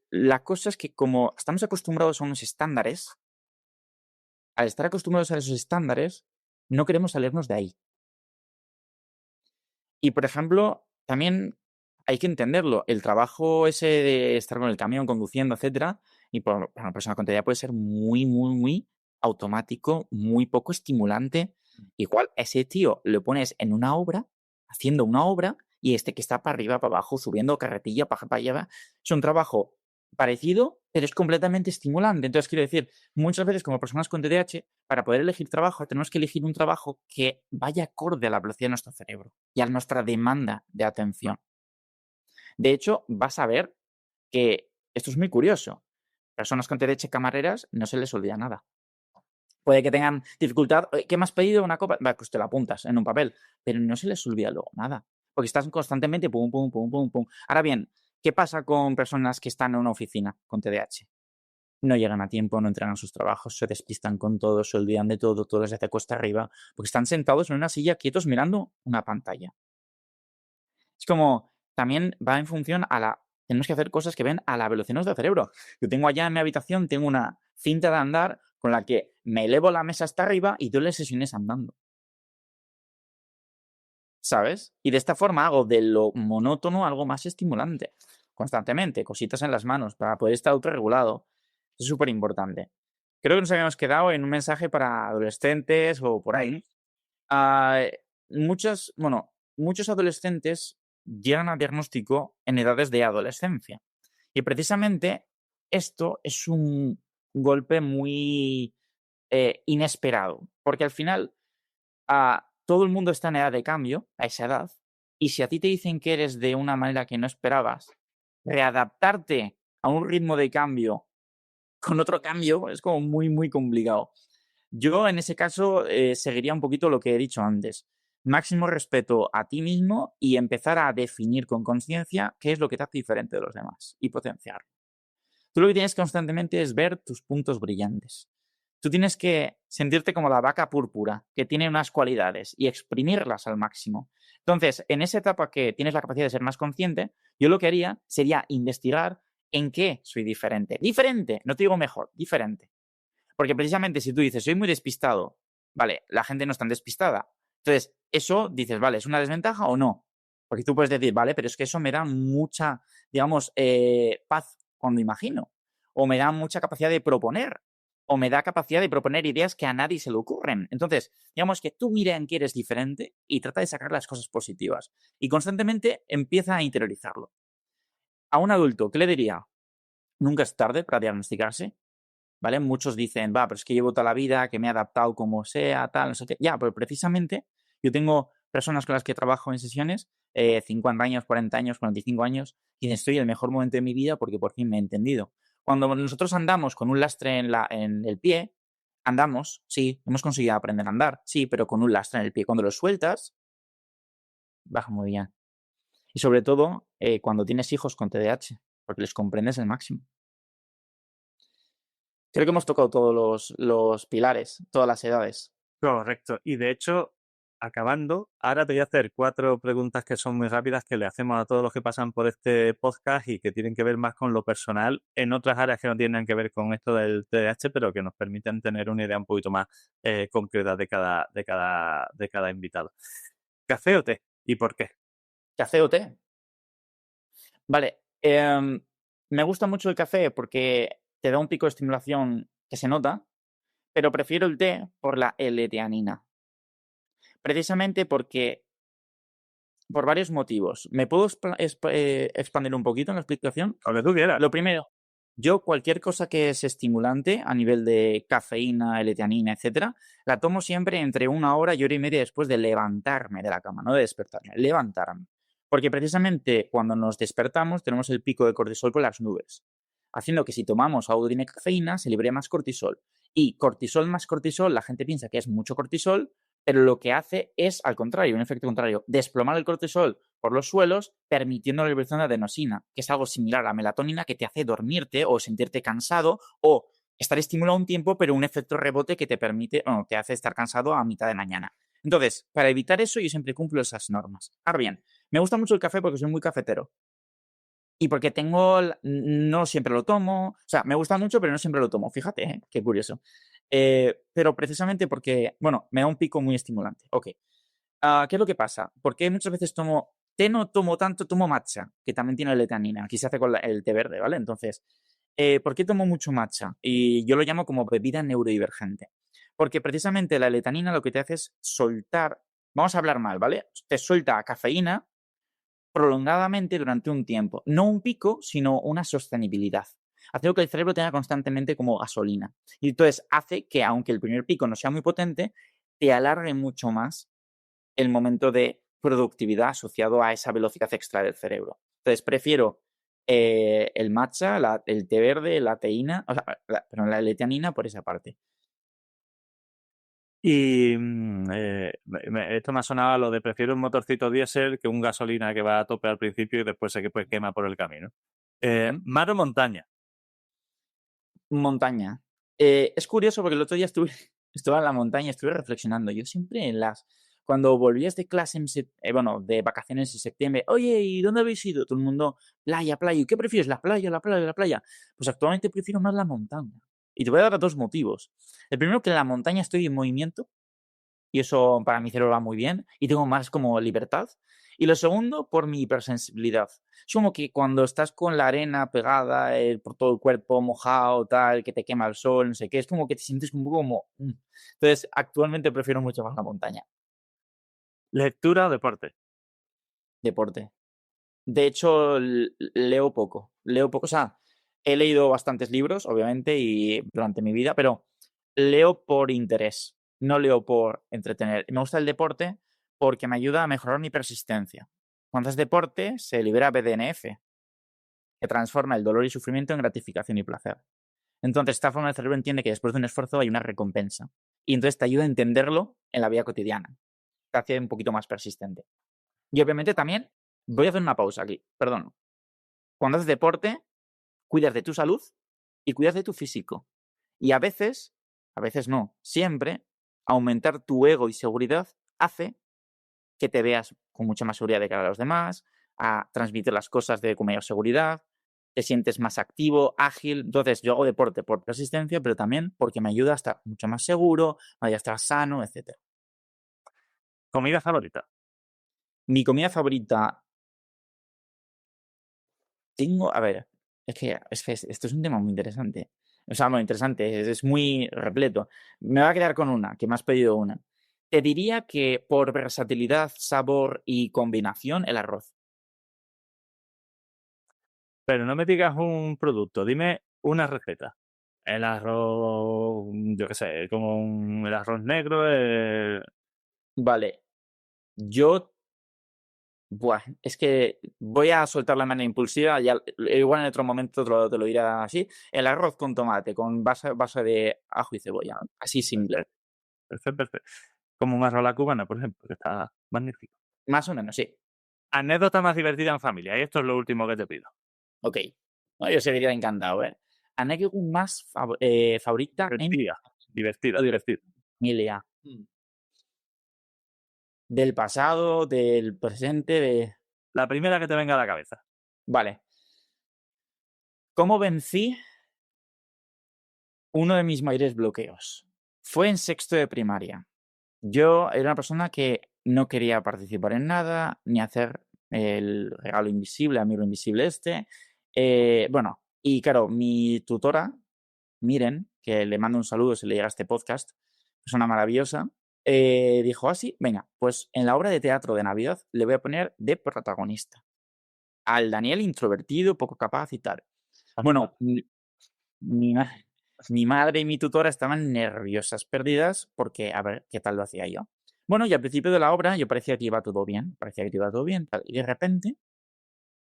la cosa es que como estamos acostumbrados a unos estándares, al estar acostumbrados a esos estándares, no queremos salirnos de ahí. Y, por ejemplo, también hay que entenderlo. El trabajo ese de estar con el camión, conduciendo, etcétera, y para una persona con TDA puede ser muy, muy, muy automático, muy poco estimulante. Igual ese tío lo pones en una obra, haciendo una obra, y este que está para arriba, para abajo, subiendo carretilla, para allá, es un trabajo parecido, pero es completamente estimulante. Entonces, quiero decir, muchas veces como personas con TDAH, para poder elegir trabajo, tenemos que elegir un trabajo que vaya acorde a la velocidad de nuestro cerebro y a nuestra demanda de atención. De hecho, vas a ver que esto es muy curioso. Personas con TDAH camareras no se les olvida nada. Puede que tengan dificultad. ¿Qué me has pedido? ¿Una copa? Pues te la apuntas en un papel, pero no se les olvida luego nada. Porque estás constantemente pum, pum, pum, pum, pum. Ahora bien, ¿qué pasa con personas que están en una oficina con TDAH? No llegan a tiempo, no entregan sus trabajos, se despistan con todo, se olvidan de todo les hace cuesta arriba, porque están sentados en una silla quietos mirando una pantalla. Es como, también va en función a la... Tenemos que hacer cosas que ven a la velocidad de nuestro cerebro. Yo tengo allá en mi habitación, tengo una cinta de andar con la que me elevo la mesa hasta arriba y doy las sesiones andando. ¿Sabes? Y de esta forma hago de lo monótono algo más estimulante. Constantemente, cositas en las manos para poder estar autorregulado. Es súper importante. Creo que nos habíamos quedado en un mensaje para adolescentes o por ahí. Muchos adolescentes llegan a diagnóstico en edades de adolescencia. Y precisamente esto es un golpe muy inesperado. Porque al final todo el mundo está en edad de cambio, a esa edad. Y si a ti te dicen que eres de una manera que no esperabas, readaptarte a un ritmo de cambio con otro cambio es como muy, muy complicado. Yo en ese caso seguiría un poquito lo que he dicho antes. Máximo respeto a ti mismo y empezar a definir con conciencia qué es lo que te hace diferente de los demás y potenciarlo. Tú lo que tienes constantemente es ver tus puntos brillantes. Tú tienes que sentirte como la vaca púrpura, que tiene unas cualidades y exprimirlas al máximo. Entonces, en esa etapa que tienes la capacidad de ser más consciente, yo lo que haría sería investigar en qué soy diferente. Diferente, no te digo mejor, diferente. Porque precisamente si tú dices, soy muy despistado, vale, la gente no es tan despistada. Entonces, eso dices, vale, ¿es una desventaja o no? Porque tú puedes decir, vale, pero es que eso me da mucha, digamos, paz cuando imagino. O me da mucha capacidad de proponer. O me da capacidad de proponer ideas que a nadie se le ocurren. Entonces, digamos que tú mira en qué eres diferente y trata de sacar las cosas positivas. Y constantemente empieza a interiorizarlo. A un adulto, ¿qué le diría? Nunca es tarde para diagnosticarse. ¿Vale? Muchos dicen, pero es que llevo toda la vida, que me he adaptado como sea, tal, no sé qué. Ya, pero precisamente yo tengo personas con las que trabajo en sesiones, 50 años, 40 años, 45 años, y estoy en el mejor momento de mi vida porque por fin me he entendido. Cuando nosotros andamos con un lastre en el pie, andamos, sí, hemos conseguido aprender a andar, sí, pero con un lastre en el pie. Cuando lo sueltas, baja muy bien. Y sobre todo, cuando tienes hijos con TDAH, porque les comprendes el máximo. Creo que hemos tocado todos los pilares, todas las edades. Correcto. Y de hecho, acabando, ahora te voy a hacer 4 preguntas que son muy rápidas que le hacemos a todos los que pasan por este podcast y que tienen que ver más con lo personal en otras áreas que no tienen que ver con esto del TDAH, pero que nos permiten tener una idea un poquito más concreta de cada invitado. ¿Café o té? ¿Y por qué? ¿Café o té? Vale. Me gusta mucho el café porque te da un pico de estimulación que se nota, pero prefiero el té por la L-teanina. Precisamente porque, por varios motivos. ¿Me puedo expandir un poquito en la explicación? Lo que tú quieras. Lo primero, yo cualquier cosa que es estimulante a nivel de cafeína, L-teanina, etcétera, la tomo siempre entre 1 hora y hora y media después de levantarme de la cama, no de despertarme, levantarme. Porque precisamente cuando nos despertamos tenemos el pico de cortisol por las nubes, haciendo que si tomamos algo de cafeína se libere más cortisol. Y cortisol más cortisol, la gente piensa que es mucho cortisol, pero lo que hace es, al contrario, un efecto contrario, desplomar el cortisol por los suelos, permitiendo la liberación de adenosina, que es algo similar a la melatonina que te hace dormirte o sentirte cansado o estar estimulado un tiempo, pero un efecto rebote que te permite, bueno, te hace estar cansado a mitad de mañana. Entonces, para evitar eso, yo siempre cumplo esas normas. Ahora bien, me gusta mucho el café porque soy muy cafetero. Y porque no siempre lo tomo, o sea, me gusta mucho, pero no siempre lo tomo. Fíjate, qué curioso. Pero precisamente porque, bueno, me da un pico muy estimulante. Ok. ¿Qué es lo que pasa? Porque muchas veces tomo té, no tomo tanto, tomo matcha, que también tiene L-teanina. Aquí se hace con el té verde, ¿vale? Entonces, ¿por qué tomo mucho matcha? Y yo lo llamo como bebida neurodivergente. Porque precisamente la L-teanina lo que te hace es soltar, vamos a hablar mal, ¿vale? Te suelta cafeína prolongadamente durante un tiempo. No un pico, sino una sostenibilidad. Hace que el cerebro tenga constantemente como gasolina. Y entonces hace que, aunque el primer pico no sea muy potente, te alargue mucho más el momento de productividad asociado a esa velocidad extra del cerebro. Entonces prefiero el matcha, el té verde, la teína, o sea, la L-teanina por esa parte. Y esto me ha sonado a lo de prefiero un motorcito diésel que un gasolina que va a tope al principio y después se pues, quema por el camino. ¿Mar o montaña? Montaña. Es curioso porque el otro día estuve en la montaña, estuve reflexionando. Yo siempre cuando volvías de clase, de vacaciones en septiembre, oye, ¿y dónde habéis ido? Todo el mundo, playa, playa. ¿Y qué prefieres? ¿La playa, la playa, la playa? Pues actualmente prefiero más la montaña. Y te voy a dar 2 motivos. El primero, que en la montaña estoy en movimiento y eso para mi cerebro va muy bien y tengo más como libertad. Y lo segundo, por mi hipersensibilidad. Es como que cuando estás con la arena pegada por todo el cuerpo, mojado, tal, que te quema el sol, no sé qué, es como que te sientes un poco como... Entonces, actualmente prefiero mucho más la montaña. ¿Lectura o deporte? Deporte. De hecho, leo poco. O sea, he leído bastantes libros, obviamente, y durante mi vida, pero leo por interés, no leo por entretener. Me gusta el deporte porque me ayuda a mejorar mi persistencia. Cuando es deporte, se libera BDNF, que transforma el dolor y sufrimiento en gratificación y placer. Entonces, esta forma el cerebro entiende que después de un esfuerzo hay una recompensa. Y entonces te ayuda a entenderlo en la vida cotidiana. Te hace un poquito más persistente. Y obviamente también, voy a hacer una pausa aquí, perdón. Cuando haces deporte, cuidas de tu salud y cuidas de tu físico. Y a veces no, siempre, aumentar tu ego y seguridad hace que te veas con mucha más seguridad de cara a los demás, a transmitir las cosas con mayor seguridad, te sientes más activo, ágil. Entonces, yo hago deporte por persistencia, pero también porque me ayuda a estar mucho más seguro, me ayuda a estar sano, etc. ¿Comida favorita? Mi comida favorita... A ver, es que esto es un tema muy interesante. O sea, muy interesante, es muy repleto. Me voy a quedar con una, que me has pedido una. Te diría que por versatilidad, sabor y combinación, el arroz. Pero no me digas un producto, dime una receta. El arroz, yo qué sé, como el arroz negro. Vale, yo... Buah, es que voy a soltar la manera impulsiva, igual en otro momento te lo diré así. El arroz con tomate, con base de ajo y cebolla, así simple. Perfecto. Como un arroz a la cubana, por ejemplo, que está magnífico. Más o menos, sí. Anécdota más divertida en familia, y esto es lo último que te pido. Ok. No, yo seguiría encantado, ¿eh? Anécdota más favorita Divertida. familia. Del pasado, del presente, La primera que te venga a la cabeza. Vale. ¿Cómo vencí uno de mis mayores bloqueos? Fue en 6º de primaria. Yo era una persona que no quería participar en nada, ni hacer el regalo invisible, amigo invisible este. Y claro, mi tutora, Miren, que le mando un saludo si le llega este podcast, persona maravillosa, dijo así, venga, pues en la obra de teatro de Navidad le voy a poner de protagonista al Daniel introvertido, poco capaz y tal. Bueno, mi madre y mi tutora estaban nerviosas, perdidas, porque a ver qué tal lo hacía yo. Bueno, y al principio de la obra yo parecía que iba todo bien, tal, y de repente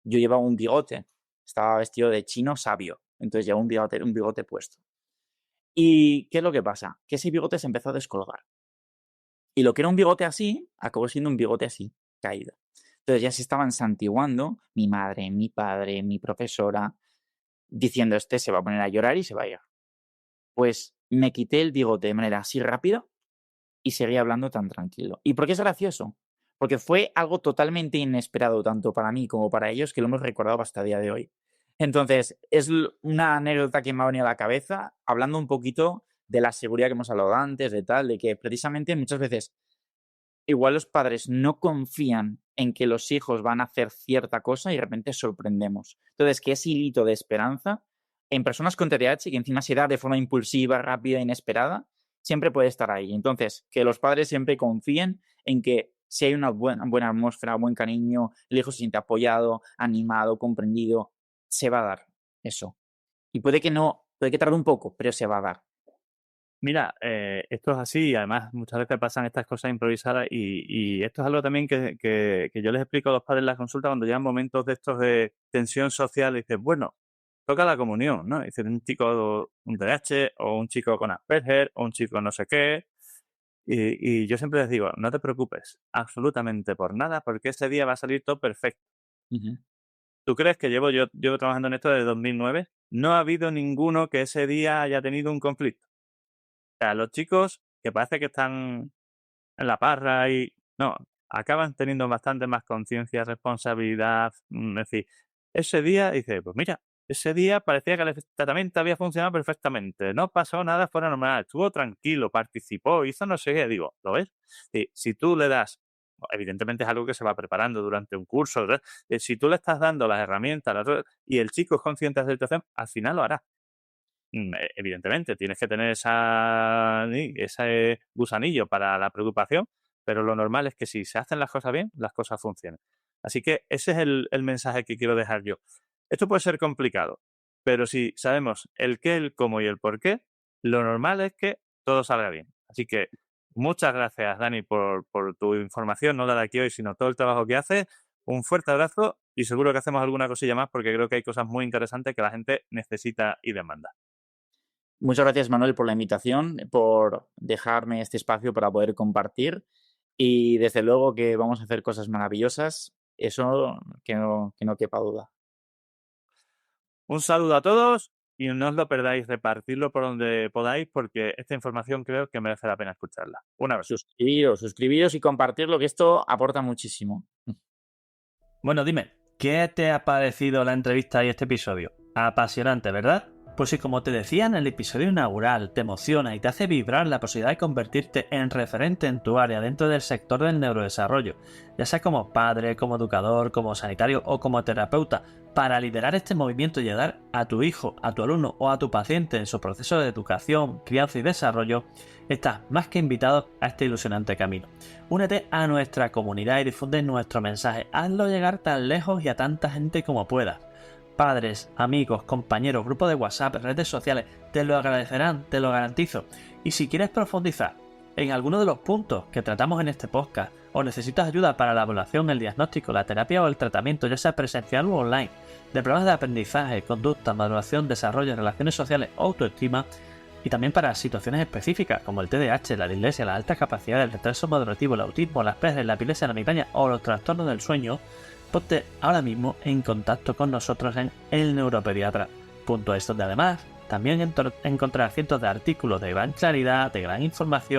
yo llevaba un bigote, estaba vestido de chino sabio, entonces llevaba un bigote puesto. ¿Y qué es lo que pasa? Que ese bigote se empezó a descolgar. Y lo que era un bigote así, acabó siendo un bigote así, caído. Entonces ya se estaban santiguando mi madre, mi padre, mi profesora, diciendo se va a poner a llorar y se va a ir. pues me quité el bigote de manera así rápida y seguí hablando tan tranquilo. ¿Y por qué es gracioso? Porque fue algo totalmente inesperado, tanto para mí como para ellos, que lo hemos recordado hasta el día de hoy. Entonces, es una anécdota que me ha venido a la cabeza, hablando un poquito de la seguridad que hemos hablado antes, de tal, de que precisamente muchas veces igual los padres no confían en que los hijos van a hacer cierta cosa y de repente sorprendemos. Entonces, que ese hilito de esperanza en personas con TDAH, que encima se da de forma impulsiva, rápida, inesperada, siempre puede estar ahí. Entonces, que los padres siempre confíen en que si hay una buena atmósfera, buen cariño, el hijo se siente apoyado, animado, comprendido, se va a dar eso. Y puede que no, puede que tarde un poco, pero se va a dar. Mira, esto es así y además muchas veces pasan estas cosas improvisadas y esto es algo también que yo les explico a los padres en la consulta cuando llegan momentos de estos de tensión social y dices, bueno, toca la comunión, ¿no? Dice un chico, un TDAH o un chico con Asperger o un chico no sé qué y yo siempre les digo, no te preocupes absolutamente por nada porque ese día va a salir todo perfecto. ¿Tú crees que yo llevo trabajando en esto desde 2009? No ha habido ninguno que ese día haya tenido un conflicto. O sea, los chicos que parece que están en la parra y... No, acaban teniendo bastante más conciencia, responsabilidad. Es decir, ese día dice, pues mira, ese día parecía que el tratamiento había funcionado perfectamente. No pasó nada fuera normal. Estuvo tranquilo, participó, hizo no sé qué. Digo, ¿lo ves? Si tú le das... Evidentemente es algo que se va preparando durante un curso. Si tú le estás dando las herramientas y el chico es consciente de la situación, al final lo hará. Evidentemente, tienes que tener ese gusanillo para la preocupación, pero lo normal es que si se hacen las cosas bien, las cosas funcionan. Así que ese es el mensaje que quiero dejar yo. Esto puede ser complicado, pero si sabemos el qué, el cómo y el por qué, lo normal es que todo salga bien. Así que muchas gracias, Dani, por tu información, no la de aquí hoy, sino todo el trabajo que haces. Un fuerte abrazo y seguro que hacemos alguna cosilla más porque creo que hay cosas muy interesantes que la gente necesita y demanda. Muchas gracias, Manuel, por la invitación, por dejarme este espacio para poder compartir y desde luego que vamos a hacer cosas maravillosas, eso que no quepa duda. Un saludo a todos y no os lo perdáis, repartirlo por donde podáis porque esta información creo que merece la pena escucharla. Un abrazo. Suscribiros y compartirlo, que esto aporta muchísimo. Bueno, dime, ¿qué te ha parecido la entrevista y este episodio? Apasionante, ¿verdad? Pues si como te decía en el episodio inaugural, te emociona y te hace vibrar la posibilidad de convertirte en referente en tu área dentro del sector del neurodesarrollo, ya sea como padre, como educador, como sanitario o como terapeuta, para liderar este movimiento y ayudar a tu hijo, a tu alumno o a tu paciente en su proceso de educación, crianza y desarrollo, estás más que invitado a este ilusionante camino. Únete a nuestra comunidad y difunde nuestro mensaje. Hazlo llegar tan lejos y a tanta gente como puedas. Padres, amigos, compañeros, grupos de WhatsApp, redes sociales, te lo agradecerán, te lo garantizo. Y si quieres profundizar en alguno de los puntos que tratamos en este podcast o necesitas ayuda para la evaluación, el diagnóstico, la terapia o el tratamiento, ya sea presencial o online, de problemas de aprendizaje, conducta, maduración, desarrollo, relaciones sociales o autoestima, y también para situaciones específicas como el TDAH, la dislexia, la alta capacidad, el retraso madurativo, el autismo, las Asperger, la epilepsia, la migraña o los trastornos del sueño, ponte ahora mismo en contacto con nosotros en elneuropediatra.es, donde además también encontrarás cientos de artículos de gran claridad, de gran información